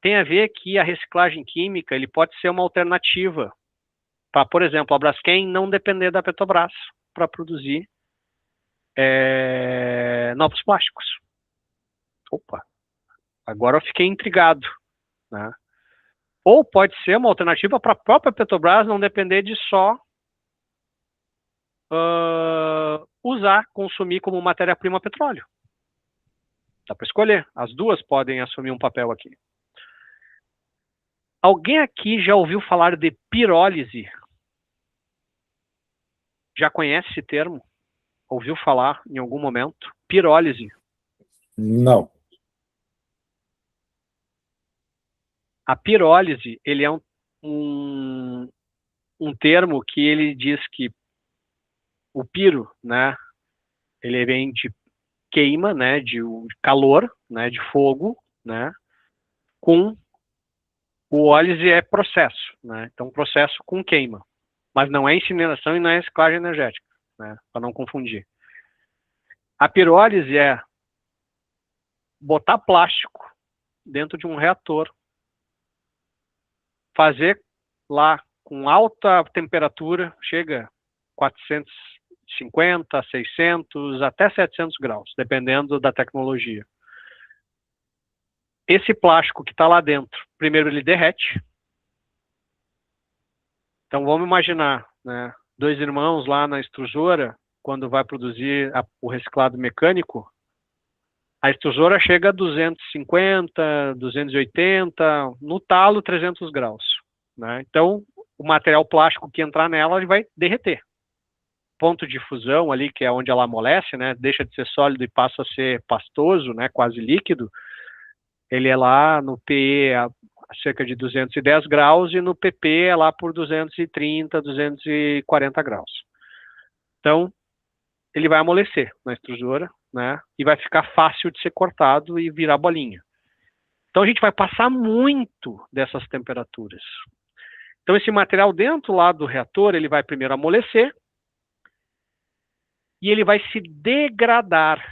Tem a ver que a reciclagem química, ele pode ser uma alternativa para, por exemplo, a Braskem não depender da Petrobras para produzir novos plásticos. Opa, agora eu fiquei intrigado, né? Ou pode ser uma alternativa para a própria Petrobras não depender de só consumir como matéria-prima petróleo. Dá para escolher. As duas podem assumir um papel aqui. Alguém aqui já ouviu falar de pirólise? Já conhece esse termo? Ouviu falar em algum momento? Pirólise. Não. A pirólise, ele é um termo que ele diz que o piro, né, ele vem de queima, né, de calor, né, de fogo, né, com o ólise é processo, né, então processo com queima, mas não é incineração e não é reciclagem energética, né, para não confundir. A pirólise é botar plástico dentro de um reator, fazer lá com alta temperatura, chega 450, 600, até 700 graus, dependendo da tecnologia. Esse plástico que está lá dentro, primeiro ele derrete. Então vamos imaginar, né, dois irmãos lá na extrusora, quando vai produzir o reciclado mecânico, a extrusora chega a 250, 280, no talo 300 graus. Né? Então o material plástico que entrar nela ele vai derreter. Ponto de fusão ali, que é onde ela amolece, né, deixa de ser sólido e passa a ser pastoso, né, quase líquido, ele é lá no PE a cerca de 210 graus e no PP é lá por 230, 240 graus. Então, ele vai amolecer na extrusora, né, e vai ficar fácil de ser cortado e virar bolinha. Então, a gente vai passar muito dessas temperaturas. Então, esse material dentro lá do reator, ele vai primeiro amolecer, e ele vai se degradar.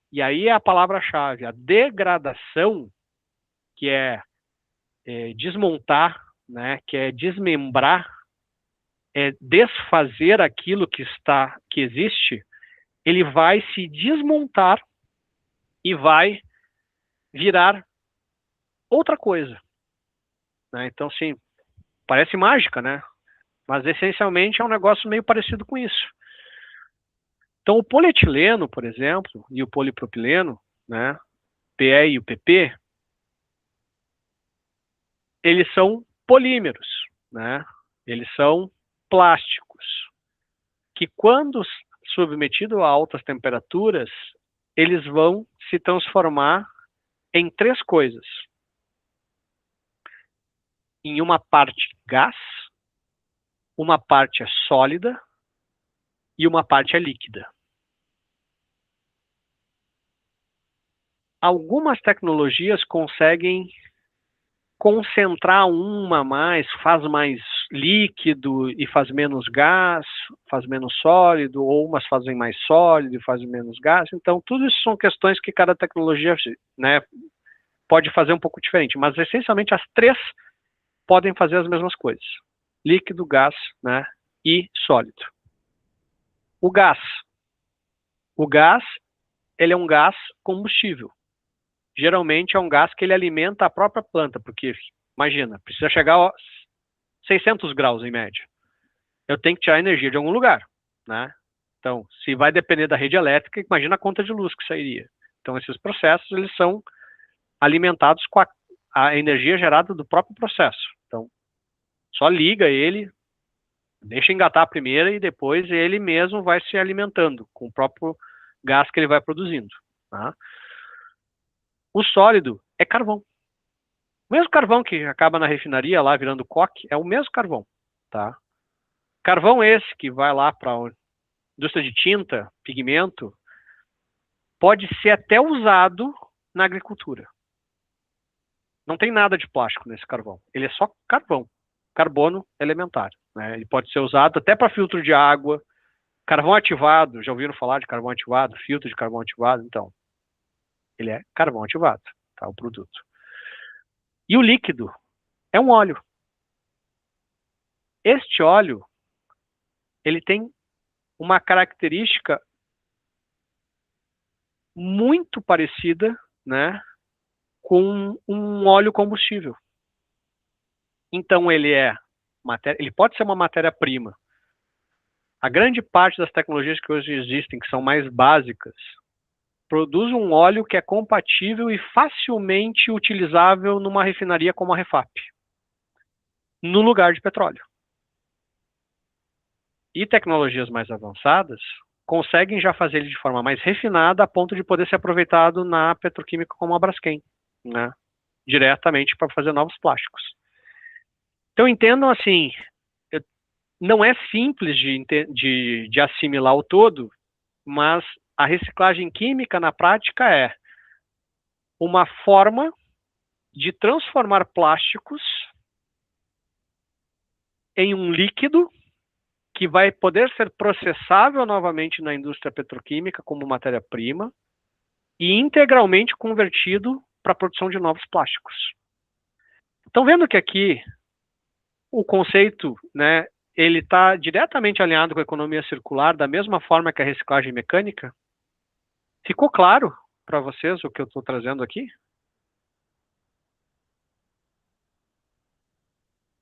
E aí é a palavra-chave, a degradação, que é desmontar, né, que é desmembrar, é desfazer aquilo que existe, ele vai se desmontar e vai virar outra coisa. Né? Então, sim, parece mágica, né? Mas essencialmente é um negócio meio parecido com isso. Então, o polietileno, por exemplo, e o polipropileno, né, PE e o PP, eles são polímeros, né? Eles são plásticos, que quando submetido a altas temperaturas, eles vão se transformar em três coisas. Em uma parte gás, uma parte é sólida e uma parte é líquida. Algumas tecnologias conseguem concentrar uma mais, faz mais líquido e faz menos gás, faz menos sólido, ou umas fazem mais sólido e fazem menos gás. Então, tudo isso são questões que cada tecnologia, né, pode fazer um pouco diferente, mas essencialmente as três podem fazer as mesmas coisas: líquido, gás, né, e sólido. O gás, ele é um gás combustível. Geralmente é um gás que ele alimenta a própria planta, porque, imagina, precisa chegar a 600 graus em média. Eu tenho que tirar energia de algum lugar, né? Então, se vai depender da rede elétrica, imagina a conta de luz que sairia. Então, esses processos, eles são alimentados com a energia gerada do próprio processo. Então, só liga ele, deixa engatar a primeira e depois ele mesmo vai se alimentando com o próprio gás que ele vai produzindo, tá? O sólido é carvão. O mesmo carvão que acaba na refinaria lá virando coque é o mesmo carvão, tá? Carvão esse que vai lá para a indústria de tinta, pigmento, pode ser até usado na agricultura. Não tem nada de plástico nesse carvão. Ele é só carvão, carbono elementar, né? Ele pode ser usado até para filtro de água, carvão ativado. Já ouviram falar de carvão ativado, filtro de carvão ativado? Então, ele é carvão ativado, tá, o produto. E o líquido é um óleo. Este óleo, ele tem uma característica muito parecida, né, com um óleo combustível. Então ele pode ser uma matéria-prima. A grande parte das tecnologias que hoje existem, que são mais básicas, produz um óleo que é compatível e facilmente utilizável numa refinaria como a Refap, no lugar de petróleo. E tecnologias mais avançadas conseguem já fazer ele de forma mais refinada a ponto de poder ser aproveitado na petroquímica como a Braskem, né, diretamente para fazer novos plásticos. Então entendam assim, não é simples de assimilar o todo, mas a reciclagem química na prática é uma forma de transformar plásticos em um líquido que vai poder ser processável novamente na indústria petroquímica como matéria-prima e integralmente convertido para a produção de novos plásticos. Estão vendo que aqui o conceito, né, ele está diretamente alinhado com a economia circular, da mesma forma que a reciclagem mecânica? Ficou claro para vocês o que eu estou trazendo aqui?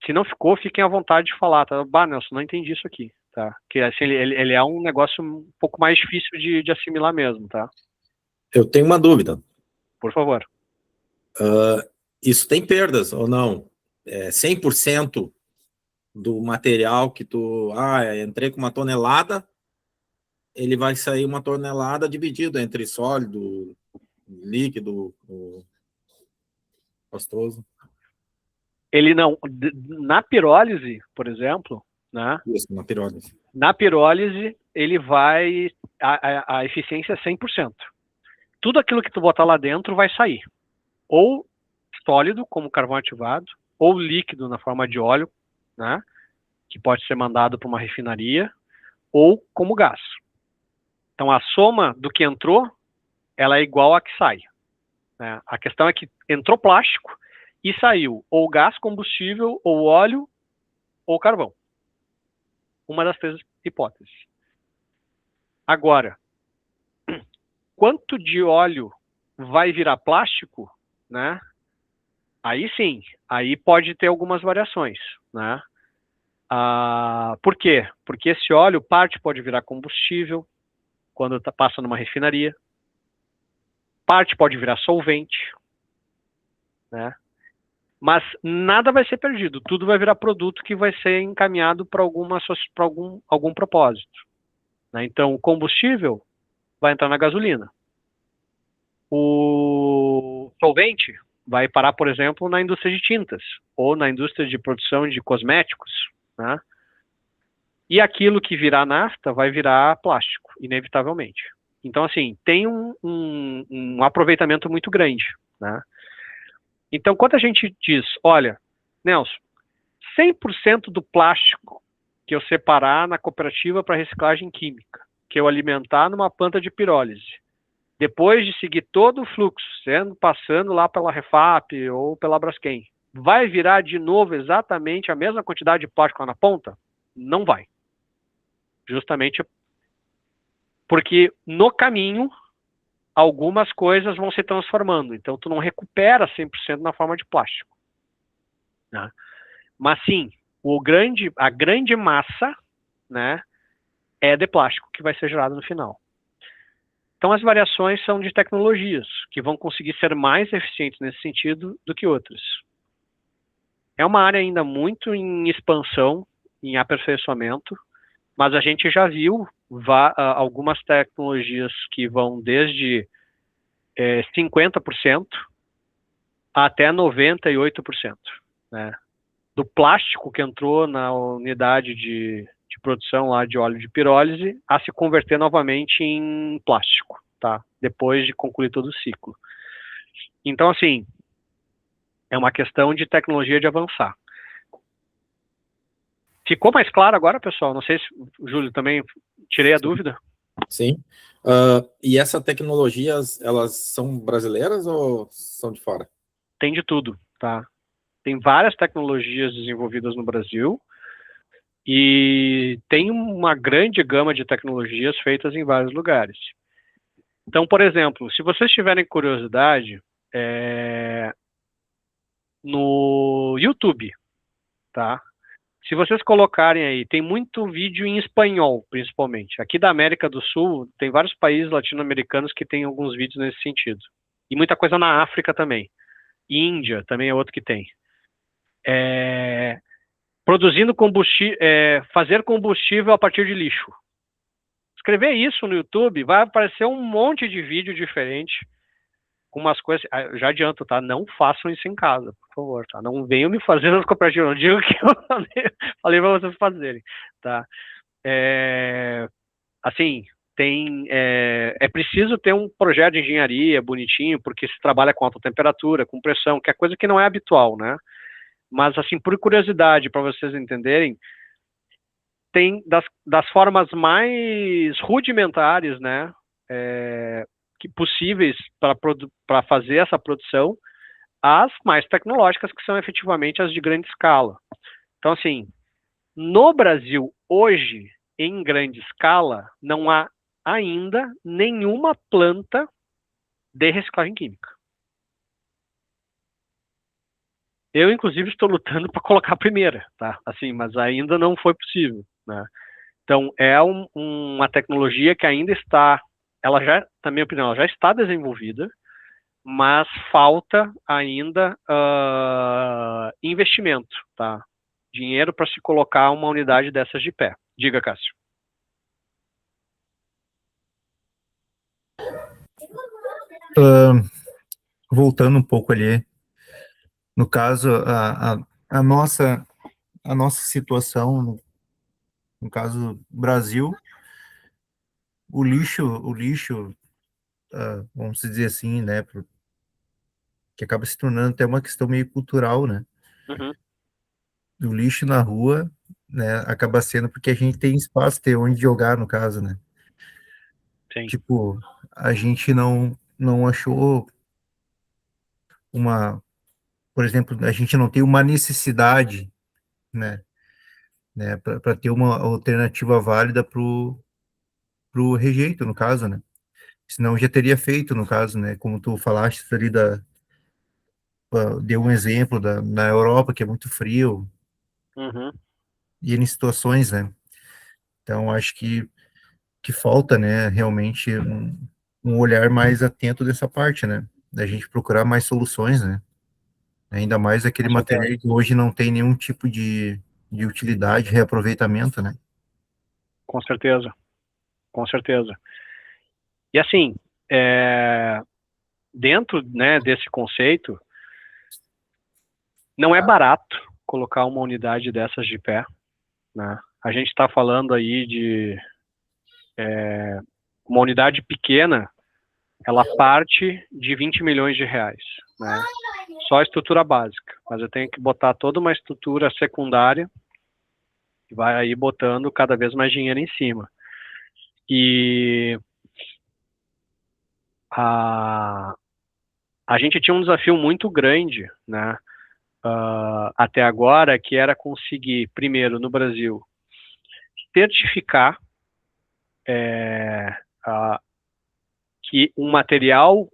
Se não ficou, fiquem à vontade de falar, tá? Bah, Nelson, não entendi isso aqui, tá? Que assim, ele é um negócio um pouco mais difícil de assimilar mesmo, tá? Eu tenho uma dúvida. Por favor. Isso tem perdas ou não? 100% do material que tu... entrei com 1 tonelada, ele vai sair 1 tonelada dividido entre sólido, líquido, pastoso. Ele não... Na pirólise, por exemplo, né? Isso, na pirólise. Na pirólise, ele vai... A eficiência é 100%. Tudo aquilo que tu botar lá dentro vai sair. Ou sólido, como carvão ativado, ou líquido na forma de óleo, né, que pode ser mandado para uma refinaria, ou como gás. Então a soma do que entrou, ela é igual à que sai, né? A questão é que entrou plástico e saiu ou gás combustível, ou óleo, ou carvão. Uma das 3 hipóteses. Agora, quanto de óleo vai virar plástico, né? Aí sim, aí pode ter algumas variações, né? Por quê? Porque esse óleo, parte pode virar combustível quando passa numa refinaria, parte pode virar solvente, né? Mas nada vai ser perdido, tudo vai virar produto que vai ser encaminhado para algum propósito, né? Então, o combustível vai entrar na gasolina. O solvente vai parar, por exemplo, na indústria de tintas, ou na indústria de produção de cosméticos, né? E aquilo que virar nafta vai virar plástico, inevitavelmente. Então, assim, tem um aproveitamento muito grande, né? Então, quando a gente diz, olha, Nelson, 100% do plástico que eu separar na cooperativa para reciclagem química, que eu alimentar numa planta de pirólise, depois de seguir todo o fluxo, passando lá pela Refap ou pela Braskem, vai virar de novo exatamente a mesma quantidade de plástico lá na ponta? Não vai. Justamente porque no caminho algumas coisas vão se transformando. Então tu não recupera 100% na forma de plástico, né? Mas sim, a grande massa, né, é de plástico que vai ser gerado no final. Então as variações são de tecnologias, que vão conseguir ser mais eficientes nesse sentido do que outras. É uma área ainda muito em expansão, em aperfeiçoamento, mas a gente já viu algumas tecnologias que vão desde 50% até 98%, né, do plástico que entrou na unidade de produção lá de óleo de pirólise a se converter novamente em plástico, tá? Depois de concluir todo o ciclo. Então, assim, é uma questão de tecnologia de avançar. Ficou mais claro agora, pessoal? Não sei se o Júlio também tirei a dúvida. Sim. E essas tecnologias, elas são brasileiras ou são de fora? Tem de tudo, tá? Tem várias tecnologias desenvolvidas no Brasil e tem uma grande gama de tecnologias feitas em vários lugares. Então, por exemplo, se vocês tiverem curiosidade, no YouTube, tá? Se vocês colocarem aí, tem muito vídeo em espanhol, principalmente. Aqui da América do Sul, tem vários países latino-americanos que tem alguns vídeos nesse sentido. E muita coisa na África também. Índia também é outro que tem. Produzindo combustível, fazer combustível a partir de lixo. Escrever isso no YouTube, vai aparecer um monte de vídeo diferente, com umas coisas, já adianto, tá? Não façam isso em casa, por favor, tá? Não venham me fazer nas cooperativas, não digo que eu falei para vocês fazerem, tá? Assim, é preciso ter um projeto de engenharia bonitinho, porque se trabalha com alta temperatura, com pressão, que é coisa que não é habitual, né? Mas, assim, por curiosidade, para vocês entenderem, tem das formas mais rudimentares, né, possíveis para fazer essa produção, as mais tecnológicas, que são efetivamente as de grande escala. Então, assim, no Brasil, hoje, em grande escala, não há ainda nenhuma planta de reciclagem química. Eu, inclusive, estou lutando para colocar a primeira, tá? Assim, mas ainda não foi possível, né? Então, é uma tecnologia que ainda está, na minha opinião, ela já está desenvolvida, mas falta ainda investimento, tá? Dinheiro para se colocar uma unidade dessas de pé. Diga, Cássio. Voltando um pouco ali, no caso, a nossa situação, no caso Brasil, o lixo, vamos dizer assim, né, que acaba se tornando até uma questão meio cultural, né? Uhum. O lixo na rua, né, acaba sendo porque a gente tem espaço, ter onde jogar, no caso, né? Sim. Tipo, a gente não achou por exemplo, a gente não tem uma necessidade, né, para ter uma alternativa válida para o rejeito, no caso, né? Senão já teria feito, no caso, né? Como tu falaste ali deu um exemplo na Europa, que é muito frio, Uhum. e em situações, né? Então, acho que falta, né, realmente um olhar mais atento dessa parte, né? Da gente procurar mais soluções, né? Ainda mais aquele material que hoje não tem nenhum tipo de utilidade, reaproveitamento, né? Com certeza. Com certeza. E assim, dentro, né, desse conceito, não é barato colocar uma unidade dessas de pé, né? A gente está falando aí de uma unidade pequena, ela parte de 20 milhões de reais, né? Só a estrutura básica, mas eu tenho que botar toda uma estrutura secundária que vai aí botando cada vez mais dinheiro em cima. E a gente tinha um desafio muito grande, né, até agora, que era conseguir, primeiro, no Brasil, certificar que um material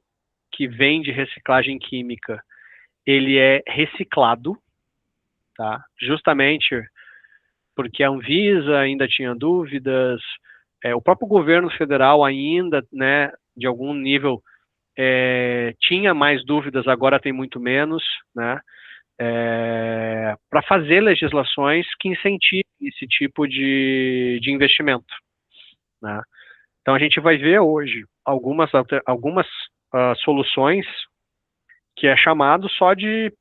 que vem de reciclagem química, ele é reciclado, tá? Justamente porque a Anvisa ainda tinha dúvidas, o próprio governo federal ainda, né, de algum nível, tinha mais dúvidas, agora tem muito menos, né, para fazer legislações que incentivem esse tipo de investimento, né? Então a gente vai ver hoje algumas soluções que é chamado só de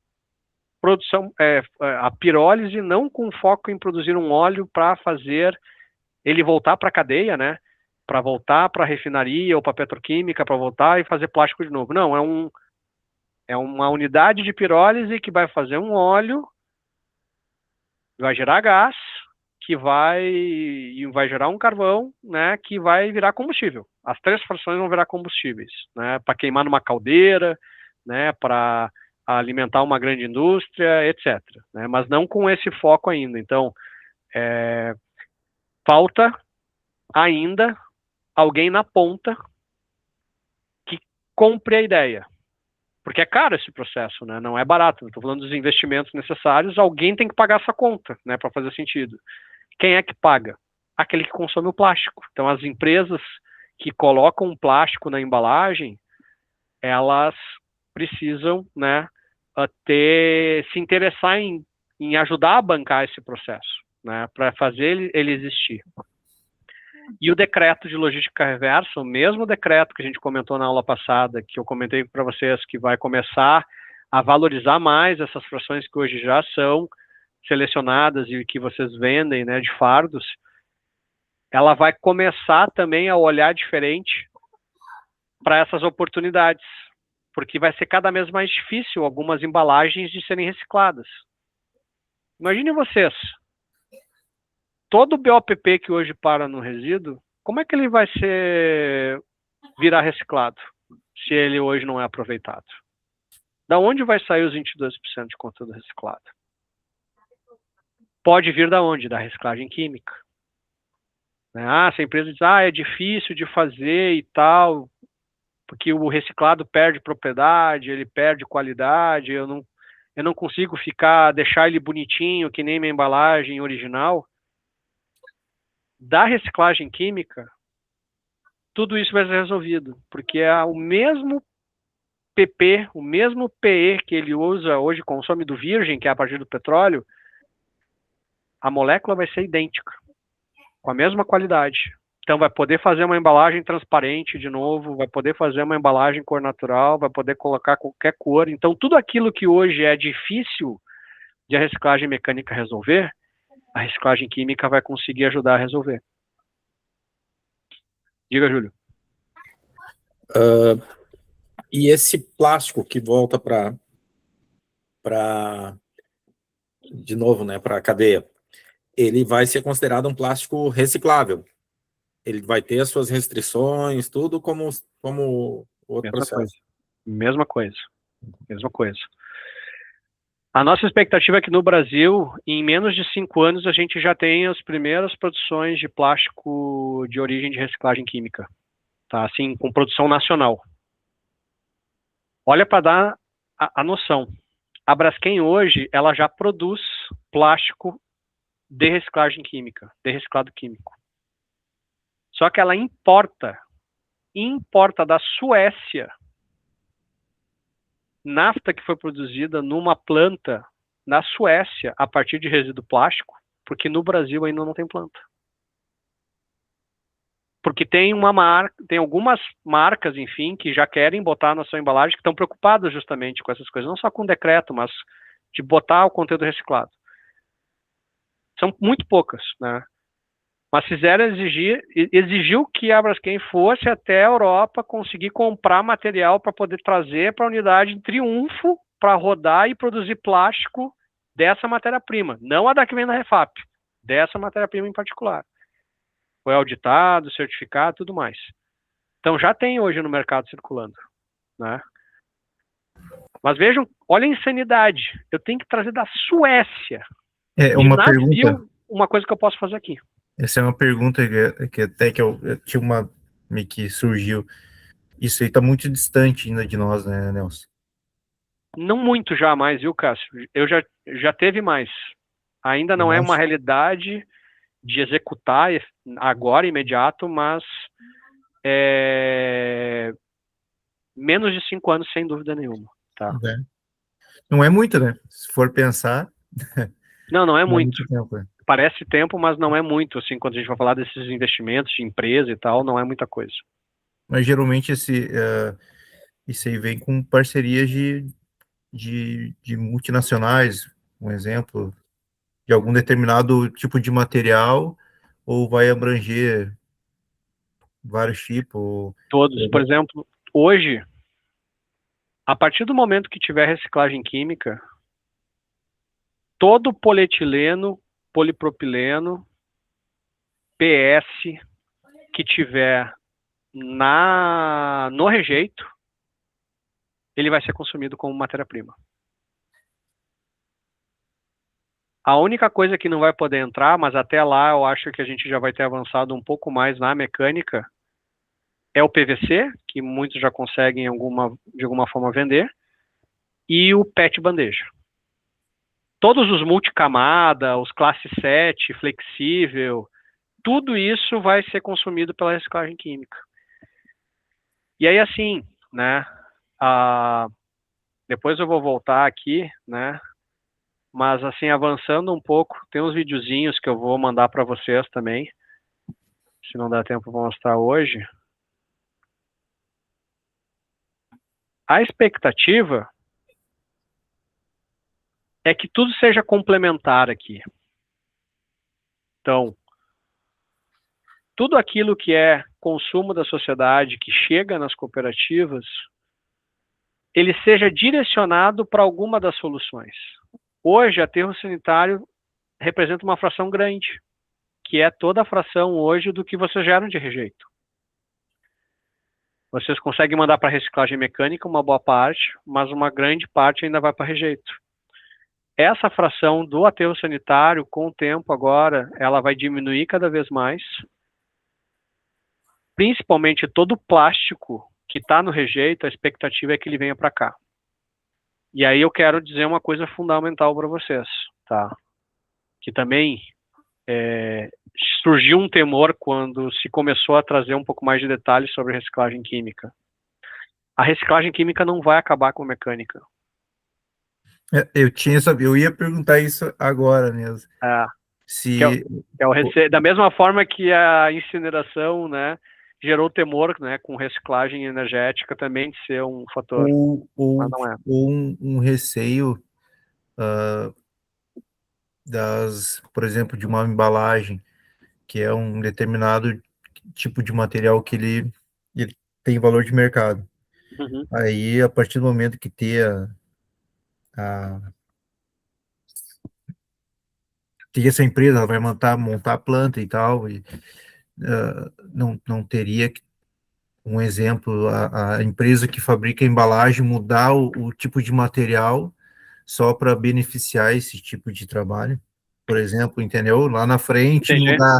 produção, a pirólise, não com foco em produzir um óleo para fazer ele voltar para a cadeia, né? Para voltar para a refinaria ou para a petroquímica, para voltar e fazer plástico de novo. Não, é uma unidade de pirólise que vai fazer um óleo, vai gerar gás que vai gerar um carvão, né, que vai virar combustível. As 3 frações vão virar combustíveis, né, para queimar numa caldeira, né, para alimentar uma grande indústria, etc. Né, mas não com esse foco ainda. Então, falta ainda alguém na ponta que compre a ideia. Porque é caro esse processo, né? Não é barato. Estou falando dos investimentos necessários, alguém tem que pagar essa conta, né, para fazer sentido. Quem é que paga? Aquele que consome o plástico. Então, as empresas que colocam plástico na embalagem, elas precisam, né, se interessar em ajudar a bancar esse processo, né, para fazer ele existir. E o decreto de logística reversa, o mesmo decreto que a gente comentou na aula passada, que eu comentei para vocês, que vai começar a valorizar mais essas frações que hoje já são selecionadas e que vocês vendem, né, de fardos, ela vai começar também a olhar diferente para essas oportunidades, porque vai ser cada vez mais difícil algumas embalagens de serem recicladas. Imaginem vocês, todo o BOPP que hoje para no resíduo, como é que ele vai virar reciclado, se ele hoje não é aproveitado? Da onde vai sair os 22% de conteúdo reciclado? Pode vir da onde? Da reciclagem química. Se a empresa diz, é difícil de fazer e tal, porque o reciclado perde propriedade, ele perde qualidade, eu não consigo deixar ele bonitinho, que nem minha embalagem original. Da reciclagem química, tudo isso vai ser resolvido, porque é o mesmo PP, o mesmo PE que ele usa hoje, consome do virgem, que é a partir do petróleo, a molécula vai ser idêntica, com a mesma qualidade. Então vai poder fazer uma embalagem transparente de novo, vai poder fazer uma embalagem cor natural, vai poder colocar qualquer cor. Então tudo aquilo que hoje é difícil de a reciclagem mecânica resolver, a reciclagem química vai conseguir ajudar a resolver. Diga, Júlio. E esse plástico que volta de novo, né, para a cadeia, ele vai ser considerado um plástico reciclável. Ele vai ter as suas restrições, tudo como outro processo. Mesma coisa. A nossa expectativa é que no Brasil, em menos de 5 anos, a gente já tenha as primeiras produções de plástico de origem de reciclagem química, tá? Assim, com produção nacional. Olha para dar a noção. A Braskem hoje, ela já produz plástico de reciclagem química, de reciclado químico. Só que ela importa da Suécia nafta que foi produzida numa planta na Suécia a partir de resíduo plástico, porque no Brasil ainda não tem planta. Porque tem algumas marcas, enfim, que já querem botar na sua embalagem, que estão preocupadas justamente com essas coisas, não só com o decreto, mas de botar o conteúdo reciclado. São muito poucas, né? Mas exigiu que a Braskem fosse até a Europa conseguir comprar material para poder trazer para a unidade em Triunfo para rodar e produzir plástico dessa matéria-prima. Não a da que vem da Refap, dessa matéria-prima em particular. Foi auditado, certificado, tudo mais. Então já tem hoje no mercado circulando, né? Mas vejam, olha a insanidade. Eu tenho que trazer da Suécia. Uma pergunta. Uma coisa que eu posso fazer aqui. Essa é uma pergunta que até que eu tinha meio que surgiu. Isso aí está muito distante ainda de nós, né, Nelson? Não muito já mais, viu, Cássio? Eu já teve mais. Ainda não é uma realidade de executar agora, imediato, mas menos de 5 anos, sem dúvida nenhuma. Tá? Não é muito, né? Se for pensar... Não é muito. Tempo, né? Parece tempo, mas não é muito, assim, quando a gente vai falar desses investimentos de empresa e tal, não é muita coisa. Mas geralmente isso aí vem com parcerias de multinacionais, um exemplo, de algum determinado tipo de material, ou vai abranger vários tipos? Todos. Por exemplo, hoje, a partir do momento que tiver reciclagem química, todo polietileno, polipropileno PS que tiver no rejeito, ele vai ser consumido como matéria-prima. A única coisa que não vai poder entrar, mas até lá eu acho que a gente já vai ter avançado um pouco mais na mecânica, é o PVC, que muitos já conseguem de alguma forma vender, e o PET bandeja. Todos os multicamada, os classe 7, flexível, tudo isso vai ser consumido pela reciclagem química. E aí, assim, né, depois eu vou voltar aqui, né, mas assim, avançando um pouco, tem uns videozinhos que eu vou mandar para vocês também, se não der tempo eu vou mostrar hoje. A expectativa é que tudo seja complementar aqui. Então, tudo aquilo que é consumo da sociedade, que chega nas cooperativas, ele seja direcionado para alguma das soluções. Hoje, aterro sanitário representa uma fração grande, que é toda a fração hoje do que vocês geram de rejeito. Vocês conseguem mandar para reciclagem mecânica uma boa parte, mas uma grande parte ainda vai para rejeito. Essa fração do aterro sanitário, com o tempo agora, ela vai diminuir cada vez mais, principalmente todo o plástico que está no rejeito, a expectativa é que ele venha para cá. E aí eu quero dizer uma coisa fundamental para vocês, tá? Que também surgiu um temor quando se começou a trazer um pouco mais de detalhes sobre reciclagem química. A reciclagem química não vai acabar com a mecânica. Eu ia perguntar isso agora mesmo. Da mesma forma que a incineração, né, gerou temor, né, com reciclagem energética também de ser um fator. Mas não é. Ou um receio por exemplo, de uma embalagem, que é um determinado tipo de material que ele tem valor de mercado. Uhum. Aí, a partir do momento que essa empresa, ela vai montar a planta e tal, e não teria um exemplo, a empresa que fabrica a embalagem mudar o tipo de material só para beneficiar esse tipo de trabalho, por exemplo, entendeu? Lá na frente, mudar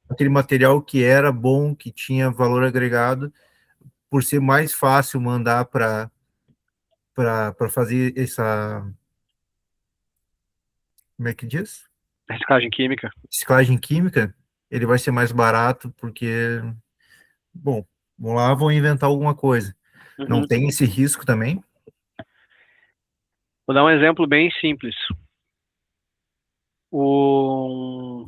aquele material que era bom, que tinha valor agregado, por ser mais fácil mandar para fazer essa... Como é que diz? Reciclagem química. Reciclagem química, ele vai ser mais barato, porque, bom, vão lá, vão inventar alguma coisa. Uhum. Não tem esse risco também? Vou dar um exemplo bem simples. Um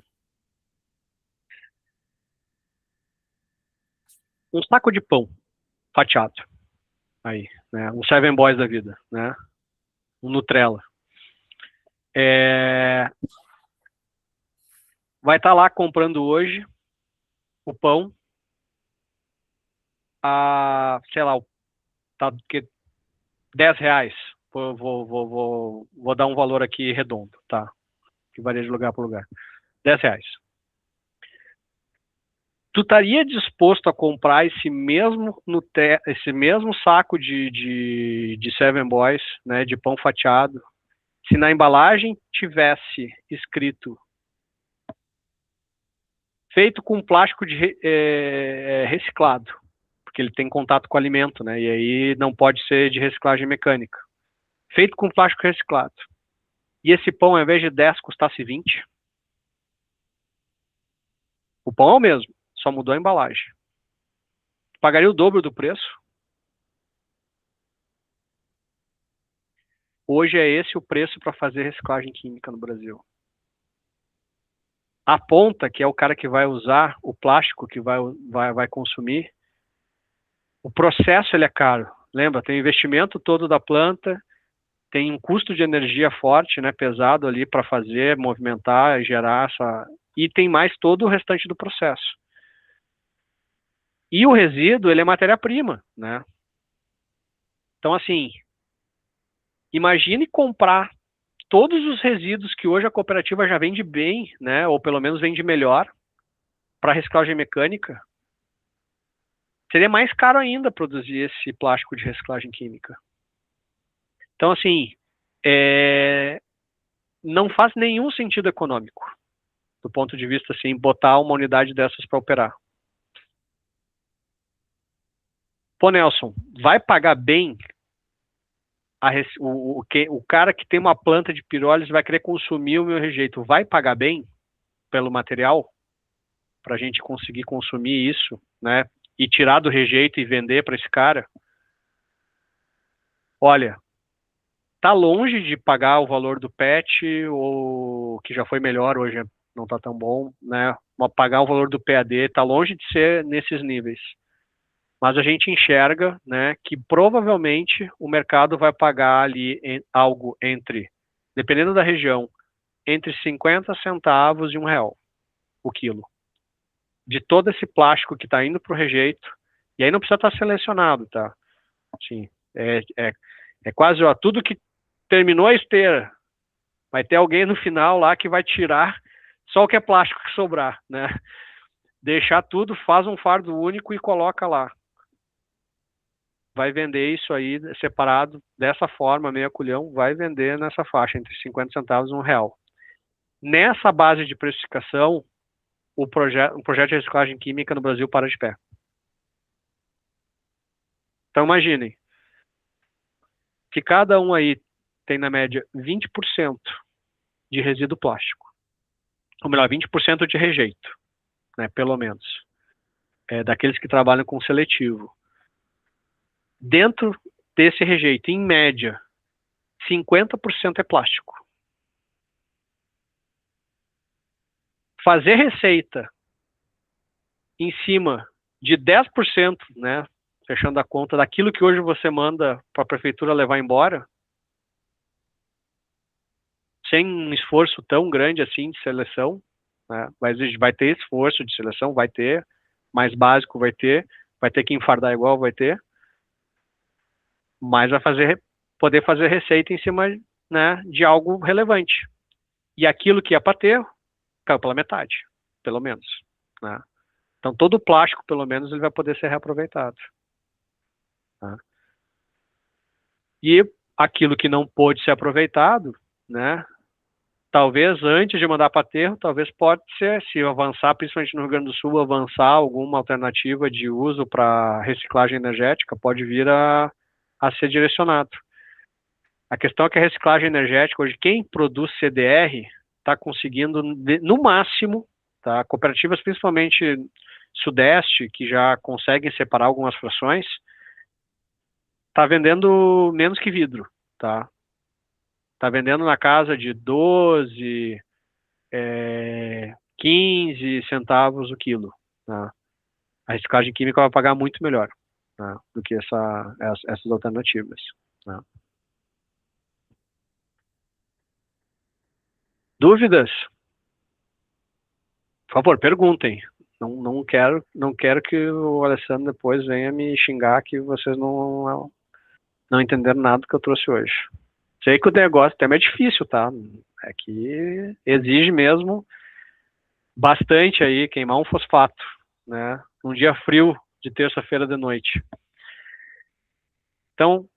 saco de pão fatiado, aí, né? Um Seven Boys da vida, né? Um Nutella. Vai estar lá comprando hoje o pão sei lá, tá R$10. Vou dar um valor aqui redondo, tá? Que varia de lugar para lugar. R$10. Tu estaria disposto a comprar esse mesmo saco de Seven Boys, né, de pão fatiado, se na embalagem tivesse escrito feito com plástico reciclado, porque ele tem contato com o alimento, né, e aí não pode ser de reciclagem mecânica. Feito com plástico reciclado. E esse pão, ao invés de 10, custasse 20? O pão é o mesmo, só mudou a embalagem. Pagaria o dobro do preço? Hoje é esse o preço para fazer reciclagem química no Brasil. A ponta, que é o cara que vai usar o plástico, que vai consumir, o processo ele é caro. Lembra, tem o investimento todo da planta, tem um custo de energia forte, né, pesado ali para fazer, movimentar, gerar e tem mais todo o restante do processo. E o resíduo, ele é matéria-prima, né? Então, assim, imagine comprar todos os resíduos que hoje a cooperativa já vende bem, né, ou pelo menos vende melhor, para reciclagem mecânica, seria mais caro ainda produzir esse plástico de reciclagem química. Então, assim, não faz nenhum sentido econômico, do ponto de vista, assim, botar uma unidade dessas para operar. Pô, Nelson, vai pagar bem o cara que tem uma planta de pirólise vai querer consumir o meu rejeito, vai pagar bem pelo material para a gente conseguir consumir isso, né? E tirar do rejeito e vender para esse cara? Olha, tá longe de pagar o valor do PET, ou que já foi melhor, hoje não tá tão bom, né? Pagar o valor do PAD, tá longe de ser nesses níveis. Mas a gente enxerga, né, que provavelmente o mercado vai pagar ali algo entre, dependendo da região, entre 50 centavos e R$1 o quilo. De todo esse plástico que está indo para o rejeito, e aí não precisa estar selecionado, tá? Assim, é quase, ó, tudo que terminou a esteira, vai ter alguém no final lá que vai tirar só o que é plástico que sobrar, né? Deixar tudo, faz um fardo único e coloca lá. Vai vender isso aí separado, dessa forma, meia culhão, vai vender nessa faixa, entre 50 centavos e R$1. Nessa base de precificação, o projeto de reciclagem química no Brasil para de pé. Então, imaginem, que cada um aí tem, na média, 20% de resíduo plástico. Ou melhor, 20% de rejeito, né, pelo menos. Daqueles que trabalham com seletivo. Dentro desse rejeito, em média, 50% é plástico. Fazer receita em cima de 10%, né, fechando a conta daquilo que hoje você manda para a prefeitura levar embora, sem um esforço tão grande assim de seleção, né, mas vai ter esforço de seleção, vai ter, mais básico vai ter que enfardar igual, vai ter, mas vai poder fazer receita em cima, né, de algo relevante. E aquilo que é para ter, caiu pela metade, pelo menos, né? Então, todo o plástico, pelo menos, ele vai poder ser reaproveitado. Tá? E aquilo que não pôde ser aproveitado, né? Talvez antes de mandar para aterro, talvez pode ser, se avançar, principalmente no Rio Grande do Sul, avançar alguma alternativa de uso para reciclagem energética, pode vir a ser direcionado. A questão é que a reciclagem energética, hoje, quem produz CDR está conseguindo, no máximo, tá? Cooperativas, principalmente Sudeste, que já conseguem separar algumas frações, está vendendo menos que vidro, tá? Está vendendo na casa de 12, 15 centavos o quilo, tá? A reciclagem química vai pagar muito melhor, tá, do que essas alternativas, tá? Dúvidas? Por favor, perguntem. Não quero que o Alessandro depois venha me xingar que vocês não entenderam nada do que eu trouxe hoje. Sei que o negócio também é difícil, tá? É que exige mesmo bastante aí queimar um fosfato, né? Um dia frio de terça-feira de noite. Então,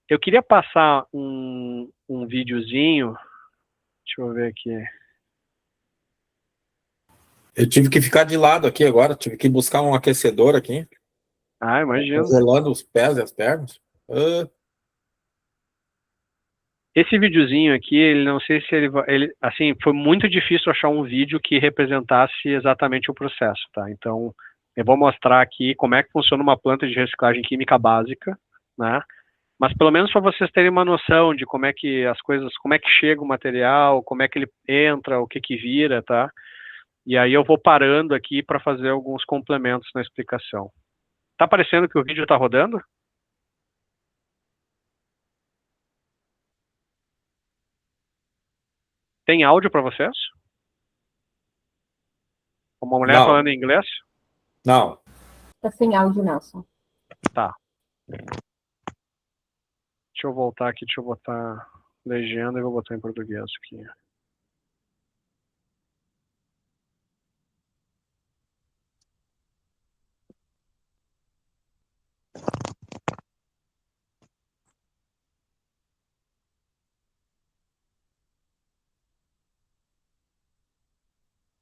eu queria passar um videozinho. Deixa eu ver aqui. Eu tive que ficar de lado aqui agora, tive que buscar um aquecedor aqui. Ah, imagino. Congelando os pés e as pernas. Esse videozinho aqui, ele não sei se ele assim, foi muito difícil achar um vídeo que representasse exatamente o processo, tá? Então, eu vou mostrar aqui como é que funciona uma planta de reciclagem química básica, né? Mas pelo menos para vocês terem uma noção de como é que as coisas, como é que chega o material, como é que ele entra, o que que vira, tá? E aí eu vou parando aqui para fazer alguns complementos na explicação. Tá parecendo que o vídeo tá rodando? Tem áudio para vocês? Uma mulher Não. falando em inglês? Não. Tá sem áudio, Nelson. Tá. Deixa eu voltar aqui, deixa eu botar legenda e vou botar em português aqui.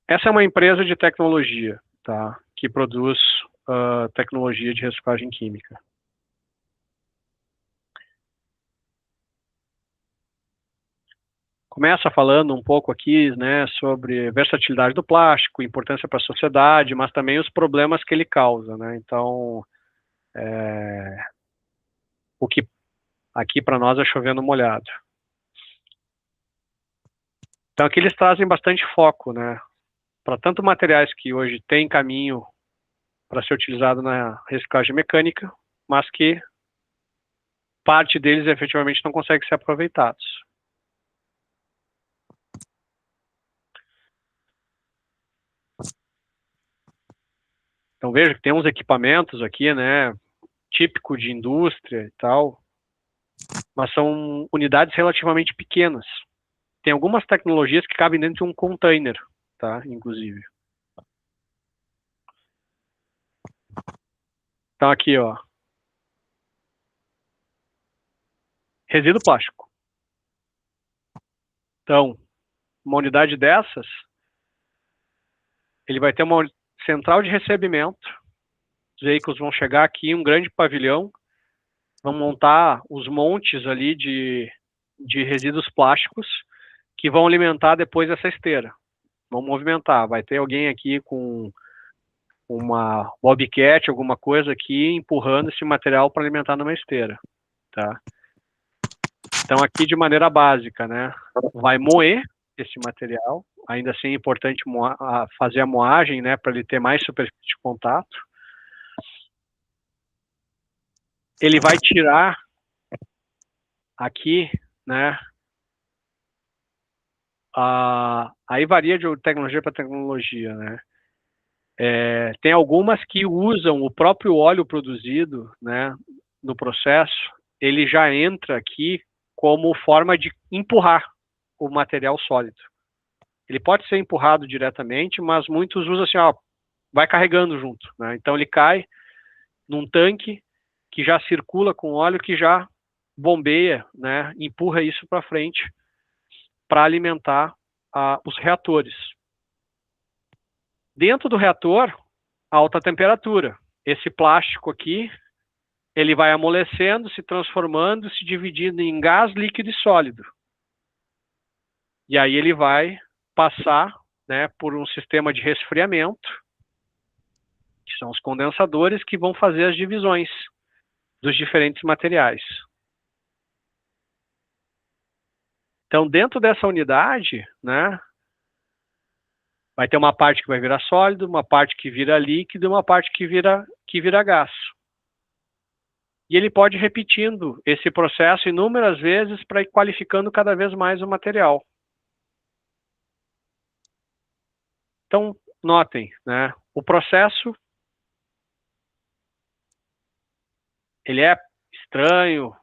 essa é uma empresa de tecnologia, tá? Que produz tecnologia de reciclagem química. Começa falando um pouco aqui, né, sobre versatilidade do plástico, importância para a sociedade, mas também os problemas que ele causa, né? Então, o que aqui para nós é chovendo molhado. Então, aqui eles trazem bastante foco, né, para tanto materiais que hoje têm caminho para ser utilizado na reciclagem mecânica, mas que parte deles efetivamente não consegue ser aproveitados. Então veja que tem uns equipamentos aqui, né, típico de indústria e tal, mas são unidades relativamente pequenas. Tem algumas tecnologias que cabem dentro de um container, tá, inclusive. Então aqui, ó, resíduo plástico. Então, uma unidade dessas, ele vai ter uma central de recebimento, os veículos vão chegar aqui em um grande pavilhão, vão montar os montes ali de resíduos plásticos que vão alimentar depois essa esteira. Vão movimentar, vai ter alguém aqui com uma bobcat, alguma coisa aqui, empurrando esse material para alimentar numa esteira, tá? Então aqui de maneira básica, né, vai moer esse material, ainda assim é importante fazer a moagem, né, para ele ter mais superfície de contato. Ele vai tirar aqui, né, aí varia de tecnologia para tecnologia, né. Tem algumas que usam o próprio óleo produzido, né, no processo, ele já entra aqui como forma de empurrar o material sólido. Ele pode ser empurrado diretamente, mas muitos usam assim, ó, vai carregando junto, né? Então ele cai num tanque que já circula com óleo, que já bombeia, né, empurra isso para frente para alimentar os reatores. Dentro do reator, alta temperatura. Esse plástico aqui, ele vai amolecendo, se transformando, se dividindo em gás, líquido e sólido. E aí ele vai passar, né, por um sistema de resfriamento, que são os condensadores, que vão fazer as divisões dos diferentes materiais. Então, dentro dessa unidade, né, vai ter uma parte que vai virar sólido, uma parte que vira líquido e uma parte que vira gás. E ele pode ir repetindo esse processo inúmeras vezes para ir qualificando cada vez mais o material. Então, notem, né, o processo, ele é estranho,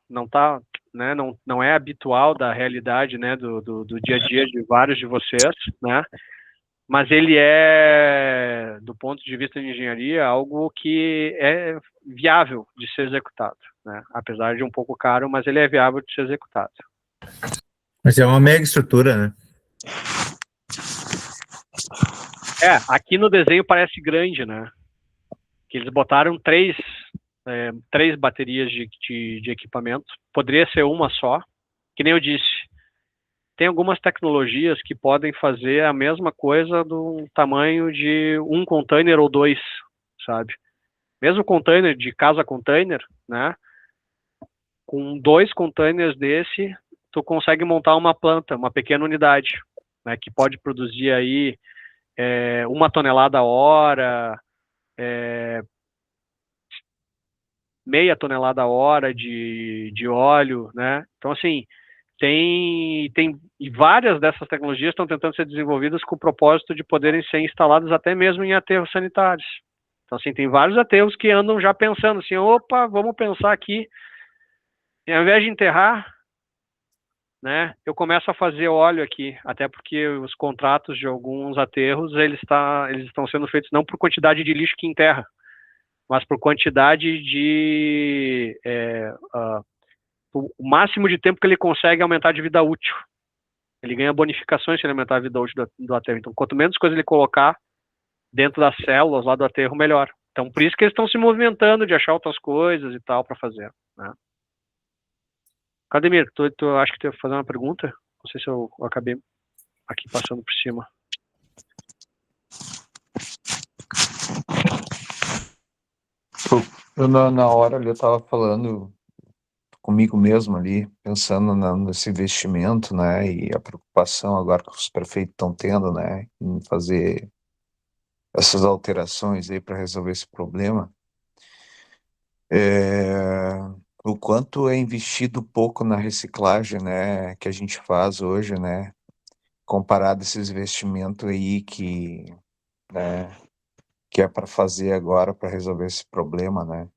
não é habitual da realidade, né, do dia a dia de vários de vocês, né, mas ele é, do ponto de vista de engenharia, algo que é viável de ser executado, né, apesar de um pouco caro, mas ele é viável de ser executado. Mas é uma mega estrutura, né? Aqui no desenho parece grande, né, que eles botaram três baterias de equipamento, poderia ser uma só, que nem eu disse, tem algumas tecnologias que podem fazer a mesma coisa do tamanho de um container ou dois, sabe? Mesmo container de casa container, né? Com 2 containers desse, tu consegue montar uma planta, uma pequena unidade, né? Que pode produzir aí 1 tonelada a hora, meia tonelada a hora de óleo, né? Então, assim, tem e várias dessas tecnologias estão tentando ser desenvolvidas com o propósito de poderem ser instaladas até mesmo em aterros sanitários. Então, assim, tem vários aterros que andam já pensando assim, opa, vamos pensar aqui, e ao invés de enterrar, né, eu começo a fazer óleo aqui, até porque os contratos de alguns aterros, eles estão sendo feitos não por quantidade de lixo que enterra, mas por quantidade o máximo de tempo que ele consegue aumentar de vida útil. Ele ganha bonificações se ele aumentar a vida útil do aterro. Então, quanto menos coisa ele colocar dentro das células lá do aterro, melhor. Então, por isso que eles estão se movimentando de achar outras coisas e tal para fazer, né? Cademir, tu acha que tu ia fazer uma pergunta? Não sei se eu acabei aqui passando por cima. Na hora ali eu estava falando comigo mesmo ali, pensando nesse investimento, né, e a preocupação agora que os prefeitos estão tendo, né, em fazer essas alterações aí para resolver esse problema. O quanto é investido pouco na reciclagem, né, que a gente faz hoje, né, comparado a esses investimentos aí né, que é para fazer agora para resolver esse problema, né.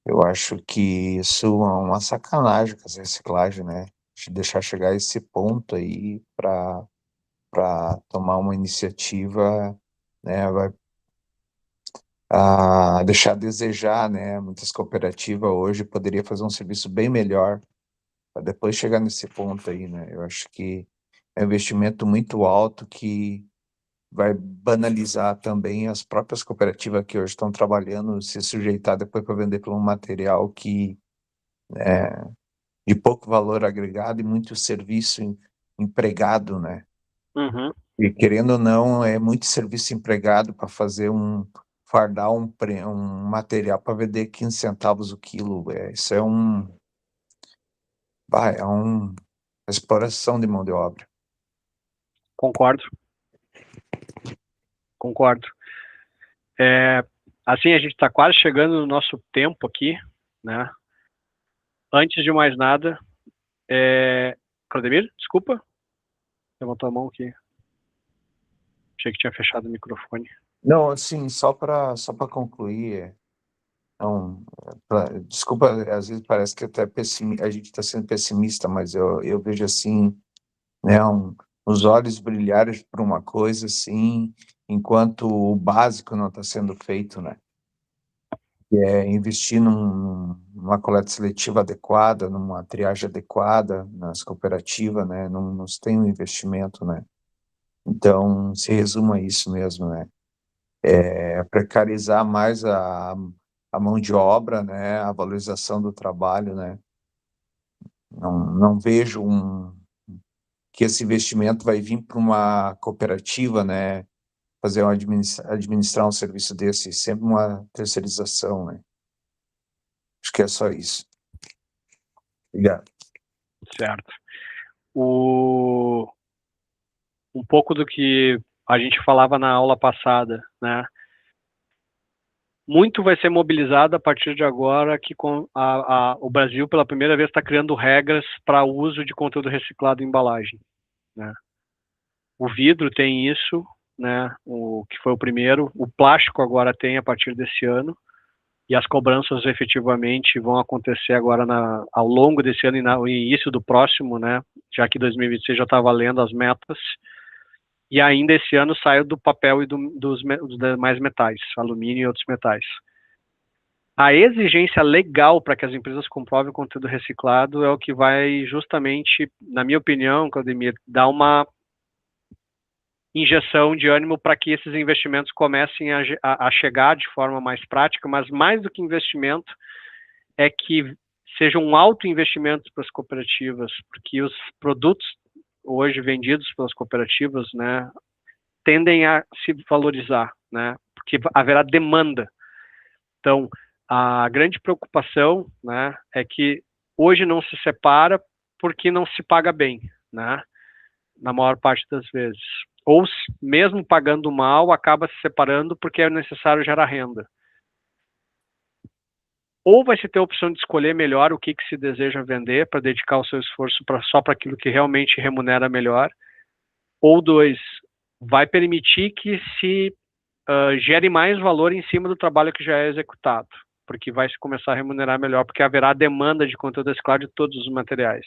Eu acho que isso é uma sacanagem com essa reciclagem, né, de deixar chegar a esse ponto aí para tomar uma iniciativa, né, vai deixar a desejar, né, muitas cooperativas hoje poderia fazer um serviço bem melhor para depois chegar nesse ponto aí, né. Eu acho que é um investimento muito alto que vai banalizar também as próprias cooperativas que hoje estão trabalhando, se sujeitar depois para vender por um material que, de pouco valor agregado e muito serviço empregado, né. Uhum. E querendo ou não, é muito serviço empregado para fazer fardar um material para vender 15 centavos o quilo, isso é uma exploração de mão de obra. Concordo. Assim, a gente está quase chegando no nosso tempo aqui, né? Antes de mais nada, Claudemir, desculpa, levantou a mão aqui. Achei que tinha fechado o microfone. Não, assim, só para concluir, desculpa, às vezes parece que até a gente está sendo pessimista, mas eu vejo assim, né, os olhos brilharem por uma coisa, assim, enquanto o básico não está sendo feito, né? Que é investir numa coleta seletiva adequada, numa triagem adequada nas cooperativas, né? Não se tem um investimento, né? Então, se resume a isso mesmo, né? Precarizar mais a mão de obra, né? A valorização do trabalho, né? Não vejo que esse investimento vai vir para uma cooperativa, né? Fazer administrar um serviço desse, sempre uma terceirização, né? Acho que é só isso. Obrigado. Certo. Um pouco do que a gente falava na aula passada, né? Muito vai ser mobilizado a partir de agora que o Brasil, pela primeira vez, está criando regras para o uso de conteúdo reciclado em embalagem, né? O vidro tem isso, né? O que foi o primeiro. O plástico agora tem a partir desse ano. E as cobranças efetivamente vão acontecer agora ao longo desse ano e no início do próximo, né? Já que 2026 já está valendo as metas. E ainda esse ano saiu do papel e dos demais metais, alumínio e outros metais. A exigência legal para que as empresas comprovem o conteúdo reciclado é o que vai justamente, na minha opinião, Claudemir, dar uma injeção de ânimo para que esses investimentos comecem a chegar de forma mais prática, mas mais do que investimento, é que seja um alto investimento para as cooperativas, porque os produtos hoje vendidos pelas cooperativas, né, tendem a se valorizar, né, porque haverá demanda. Então, a grande preocupação, né, é que hoje não se separa porque não se paga bem, né, na maior parte das vezes. Ou mesmo pagando mal, acaba se separando porque é necessário gerar renda. Ou vai se ter a opção de escolher melhor o que se deseja vender para dedicar o seu esforço só para aquilo que realmente remunera melhor. Ou dois, vai permitir que se gere mais valor em cima do trabalho que já é executado, porque vai se começar a remunerar melhor, porque haverá demanda de conteúdo reciclado de todos os materiais.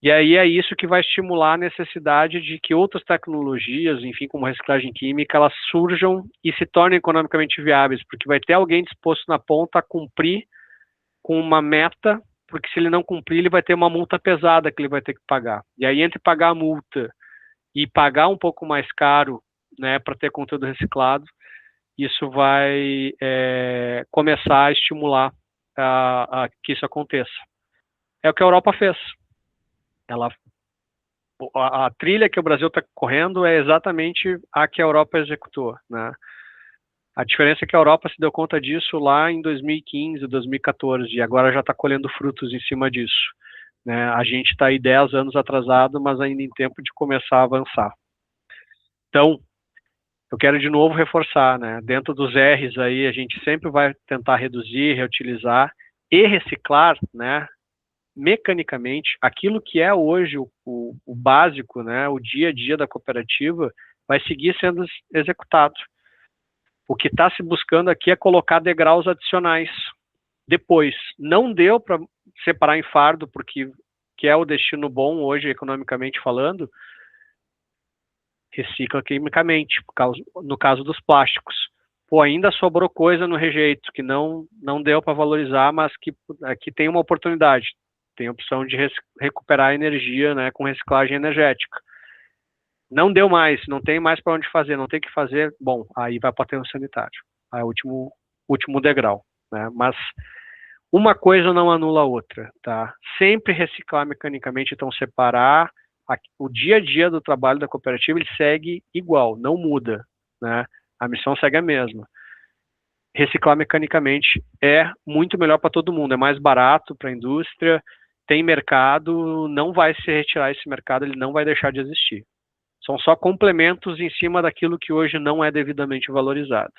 E aí é isso que vai estimular a necessidade de que outras tecnologias, enfim, como reciclagem química, elas surjam e se tornem economicamente viáveis, porque vai ter alguém disposto na ponta a cumprir com uma meta porque se ele não cumprir, ele vai ter uma multa pesada que ele vai ter que pagar. E aí, entre pagar a multa e pagar um pouco mais caro, né, para ter conteúdo reciclado, isso vai começar a estimular que isso aconteça. É o que a Europa fez. A trilha que o Brasil está correndo é exatamente a que a Europa executou, né? A diferença é que a Europa se deu conta disso lá em 2015, 2014, e agora já está colhendo frutos em cima disso, né? A gente está aí 10 anos atrasado, mas ainda em tempo de começar a avançar. Então, eu quero de novo reforçar, né? Dentro dos R's aí, a gente sempre vai tentar reduzir, reutilizar e reciclar, né? Mecanicamente, aquilo que é hoje o básico, né? O dia a dia da cooperativa vai seguir sendo executado. O que está se buscando aqui é colocar degraus adicionais. Depois, não deu para separar em fardo, porque que é o destino bom hoje, economicamente falando, recicla quimicamente, no caso dos plásticos. Pô, ainda sobrou coisa no rejeito, que não deu para valorizar, mas que aqui tem uma oportunidade. Tem a opção de recuperar a energia, né, com reciclagem energética. Não deu mais, não tem mais para onde fazer, não tem que fazer, bom, aí vai para o aterro sanitário. Aí é o último degrau, né? Mas uma coisa não anula a outra, tá? Sempre reciclar mecanicamente, então separar o dia a dia do trabalho da cooperativa, ele segue igual, não muda, né? A missão segue a mesma. Reciclar mecanicamente é muito melhor para todo mundo, é mais barato para a indústria, tem mercado, não vai se retirar esse mercado, ele não vai deixar de existir. São só complementos em cima daquilo que hoje não é devidamente valorizado.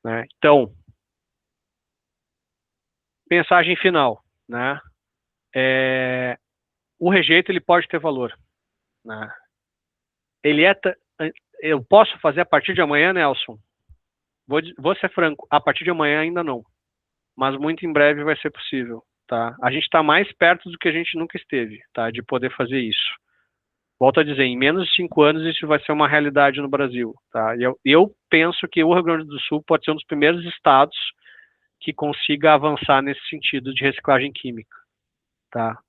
Né? Então, mensagem final, né? O rejeito ele pode ter valor, né? Eu posso fazer a partir de amanhã, Nelson? Vou ser franco, a partir de amanhã ainda não, mas muito em breve vai ser possível, tá? A gente está mais perto do que a gente nunca esteve, tá? De poder fazer isso. Volto a dizer, em menos de 5 anos isso vai ser uma realidade no Brasil, tá? Eu penso que o Rio Grande do Sul pode ser um dos primeiros estados que consiga avançar nesse sentido de reciclagem química, tá?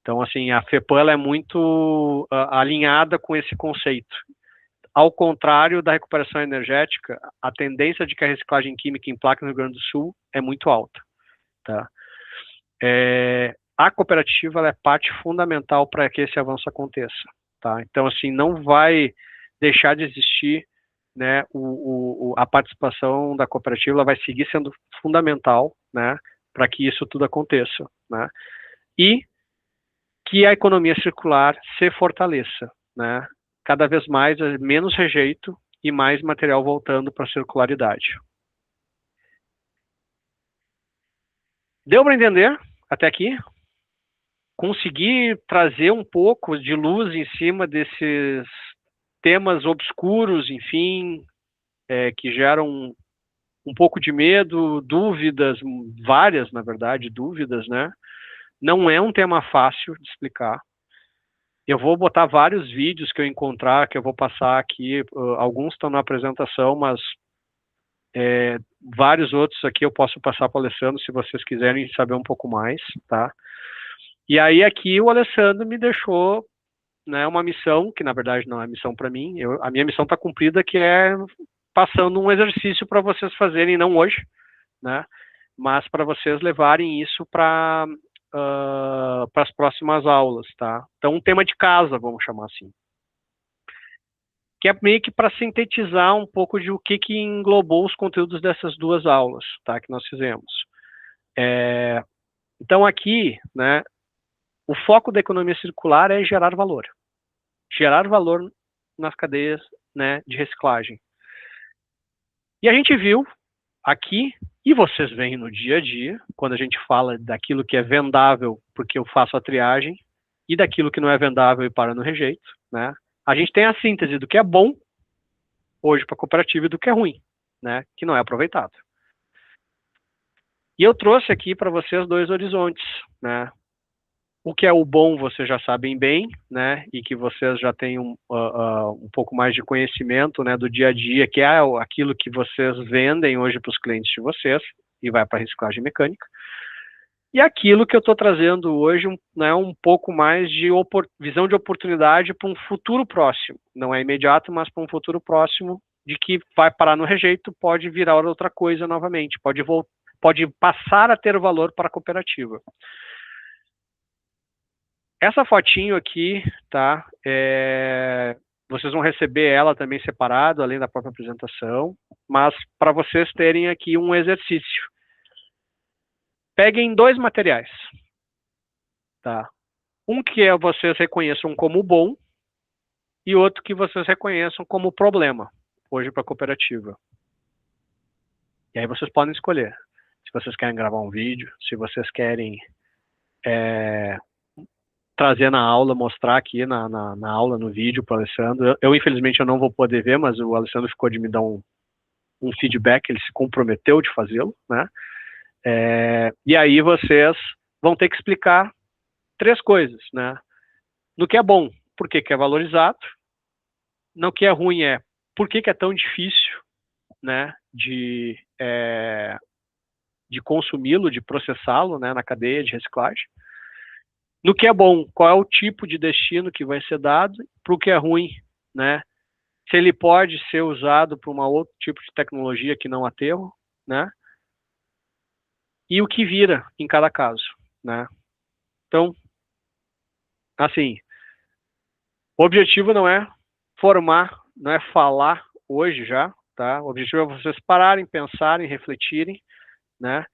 Então, assim, a FEPAM ela é muito alinhada com esse conceito. Ao contrário da recuperação energética, a tendência de que a reciclagem química em placas no Rio Grande do Sul é muito alta, tá? A cooperativa ela é parte fundamental para que esse avanço aconteça, tá? Então, assim, não vai deixar de existir, né, a participação da cooperativa, ela vai seguir sendo fundamental, né, para que isso tudo aconteça, né? E que a economia circular se fortaleça, né? Cada vez mais, menos rejeito e mais material voltando para a circularidade. Deu para entender até aqui? Consegui trazer um pouco de luz em cima desses temas obscuros, enfim, que geram um pouco de medo, dúvidas, várias, na verdade, dúvidas, né? Não é um tema fácil de explicar. Eu vou botar vários vídeos que eu encontrar, que eu vou passar aqui, alguns estão na apresentação, mas vários outros aqui eu posso passar para o Alessandro, se vocês quiserem saber um pouco mais, tá? E aí aqui o Alessandro me deixou, né, uma missão, que na verdade não é missão para mim, a minha missão está cumprida, que é passando um exercício para vocês fazerem, não hoje, né, mas para vocês levarem isso para as próximas aulas, tá? Então, um tema de casa, vamos chamar assim. Que é meio que para sintetizar um pouco de o que englobou os conteúdos dessas duas aulas, tá? Que nós fizemos. Então, aqui, né, o foco da economia circular é gerar valor. Gerar valor nas cadeias, né, de reciclagem. E a gente viu aqui, e vocês veem no dia a dia, quando a gente fala daquilo que é vendável, porque eu faço a triagem, e daquilo que não é vendável e para no rejeito, né? A gente tem a síntese do que é bom hoje para a cooperativa e do que é ruim, né? Que não é aproveitado. E eu trouxe aqui para vocês 2 horizontes, né? O que é o bom vocês já sabem bem, né? E que vocês já têm um pouco mais de conhecimento, né, do dia a dia, que é aquilo que vocês vendem hoje para os clientes de vocês, e vai para reciclagem mecânica. E aquilo que eu estou trazendo hoje, né, um pouco mais de visão de oportunidade para um futuro próximo. Não é imediato, mas para um futuro próximo, de que vai parar no rejeito, pode virar outra coisa novamente, pode passar a ter valor para a cooperativa. Essa fotinho aqui, tá? Vocês vão receber ela também separado, além da própria apresentação, mas para vocês terem aqui um exercício. Peguem 2 materiais, tá? Um que vocês reconheçam como bom e outro que vocês reconheçam como problema, hoje para a cooperativa. E aí vocês podem escolher, se vocês querem gravar um vídeo, se vocês querem trazer na aula, mostrar aqui na aula, no vídeo para o Alessandro. Eu, infelizmente, eu não vou poder ver, mas o Alessandro ficou de me dar um feedback, ele se comprometeu de fazê-lo, né? E aí vocês vão ter que explicar 3 coisas, né? No que é bom, por que é valorizado. No que é ruim por que é tão difícil, né, de consumi-lo, de processá-lo, né, na cadeia de reciclagem. No que é bom, qual é o tipo de destino que vai ser dado, para o que é ruim, né? Se ele pode ser usado para um outro tipo de tecnologia que não aterro, né? E o que vira em cada caso, né? Então, assim, o objetivo não é formar, não é falar hoje já, tá? O objetivo é vocês pararem, pensarem, refletirem, né?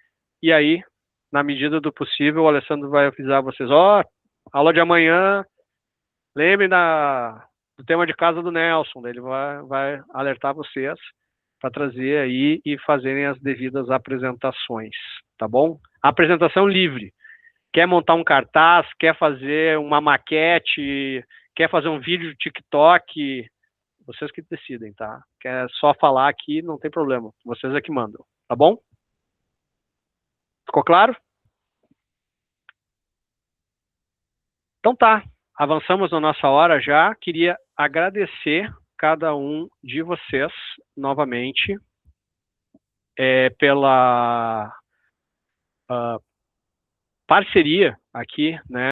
E aí, na medida do possível, o Alessandro vai avisar vocês, aula de amanhã, lembrem do tema de casa do Nelson, ele vai alertar vocês para trazer aí e fazerem as devidas apresentações, tá bom? Apresentação livre. Quer montar um cartaz, quer fazer uma maquete, quer fazer um vídeo de TikTok, vocês que decidem, tá? Quer só falar aqui, não tem problema, vocês é que mandam, tá bom? Ficou claro? Então tá, avançamos na nossa hora já. Queria agradecer cada um de vocês novamente pela parceria aqui, né?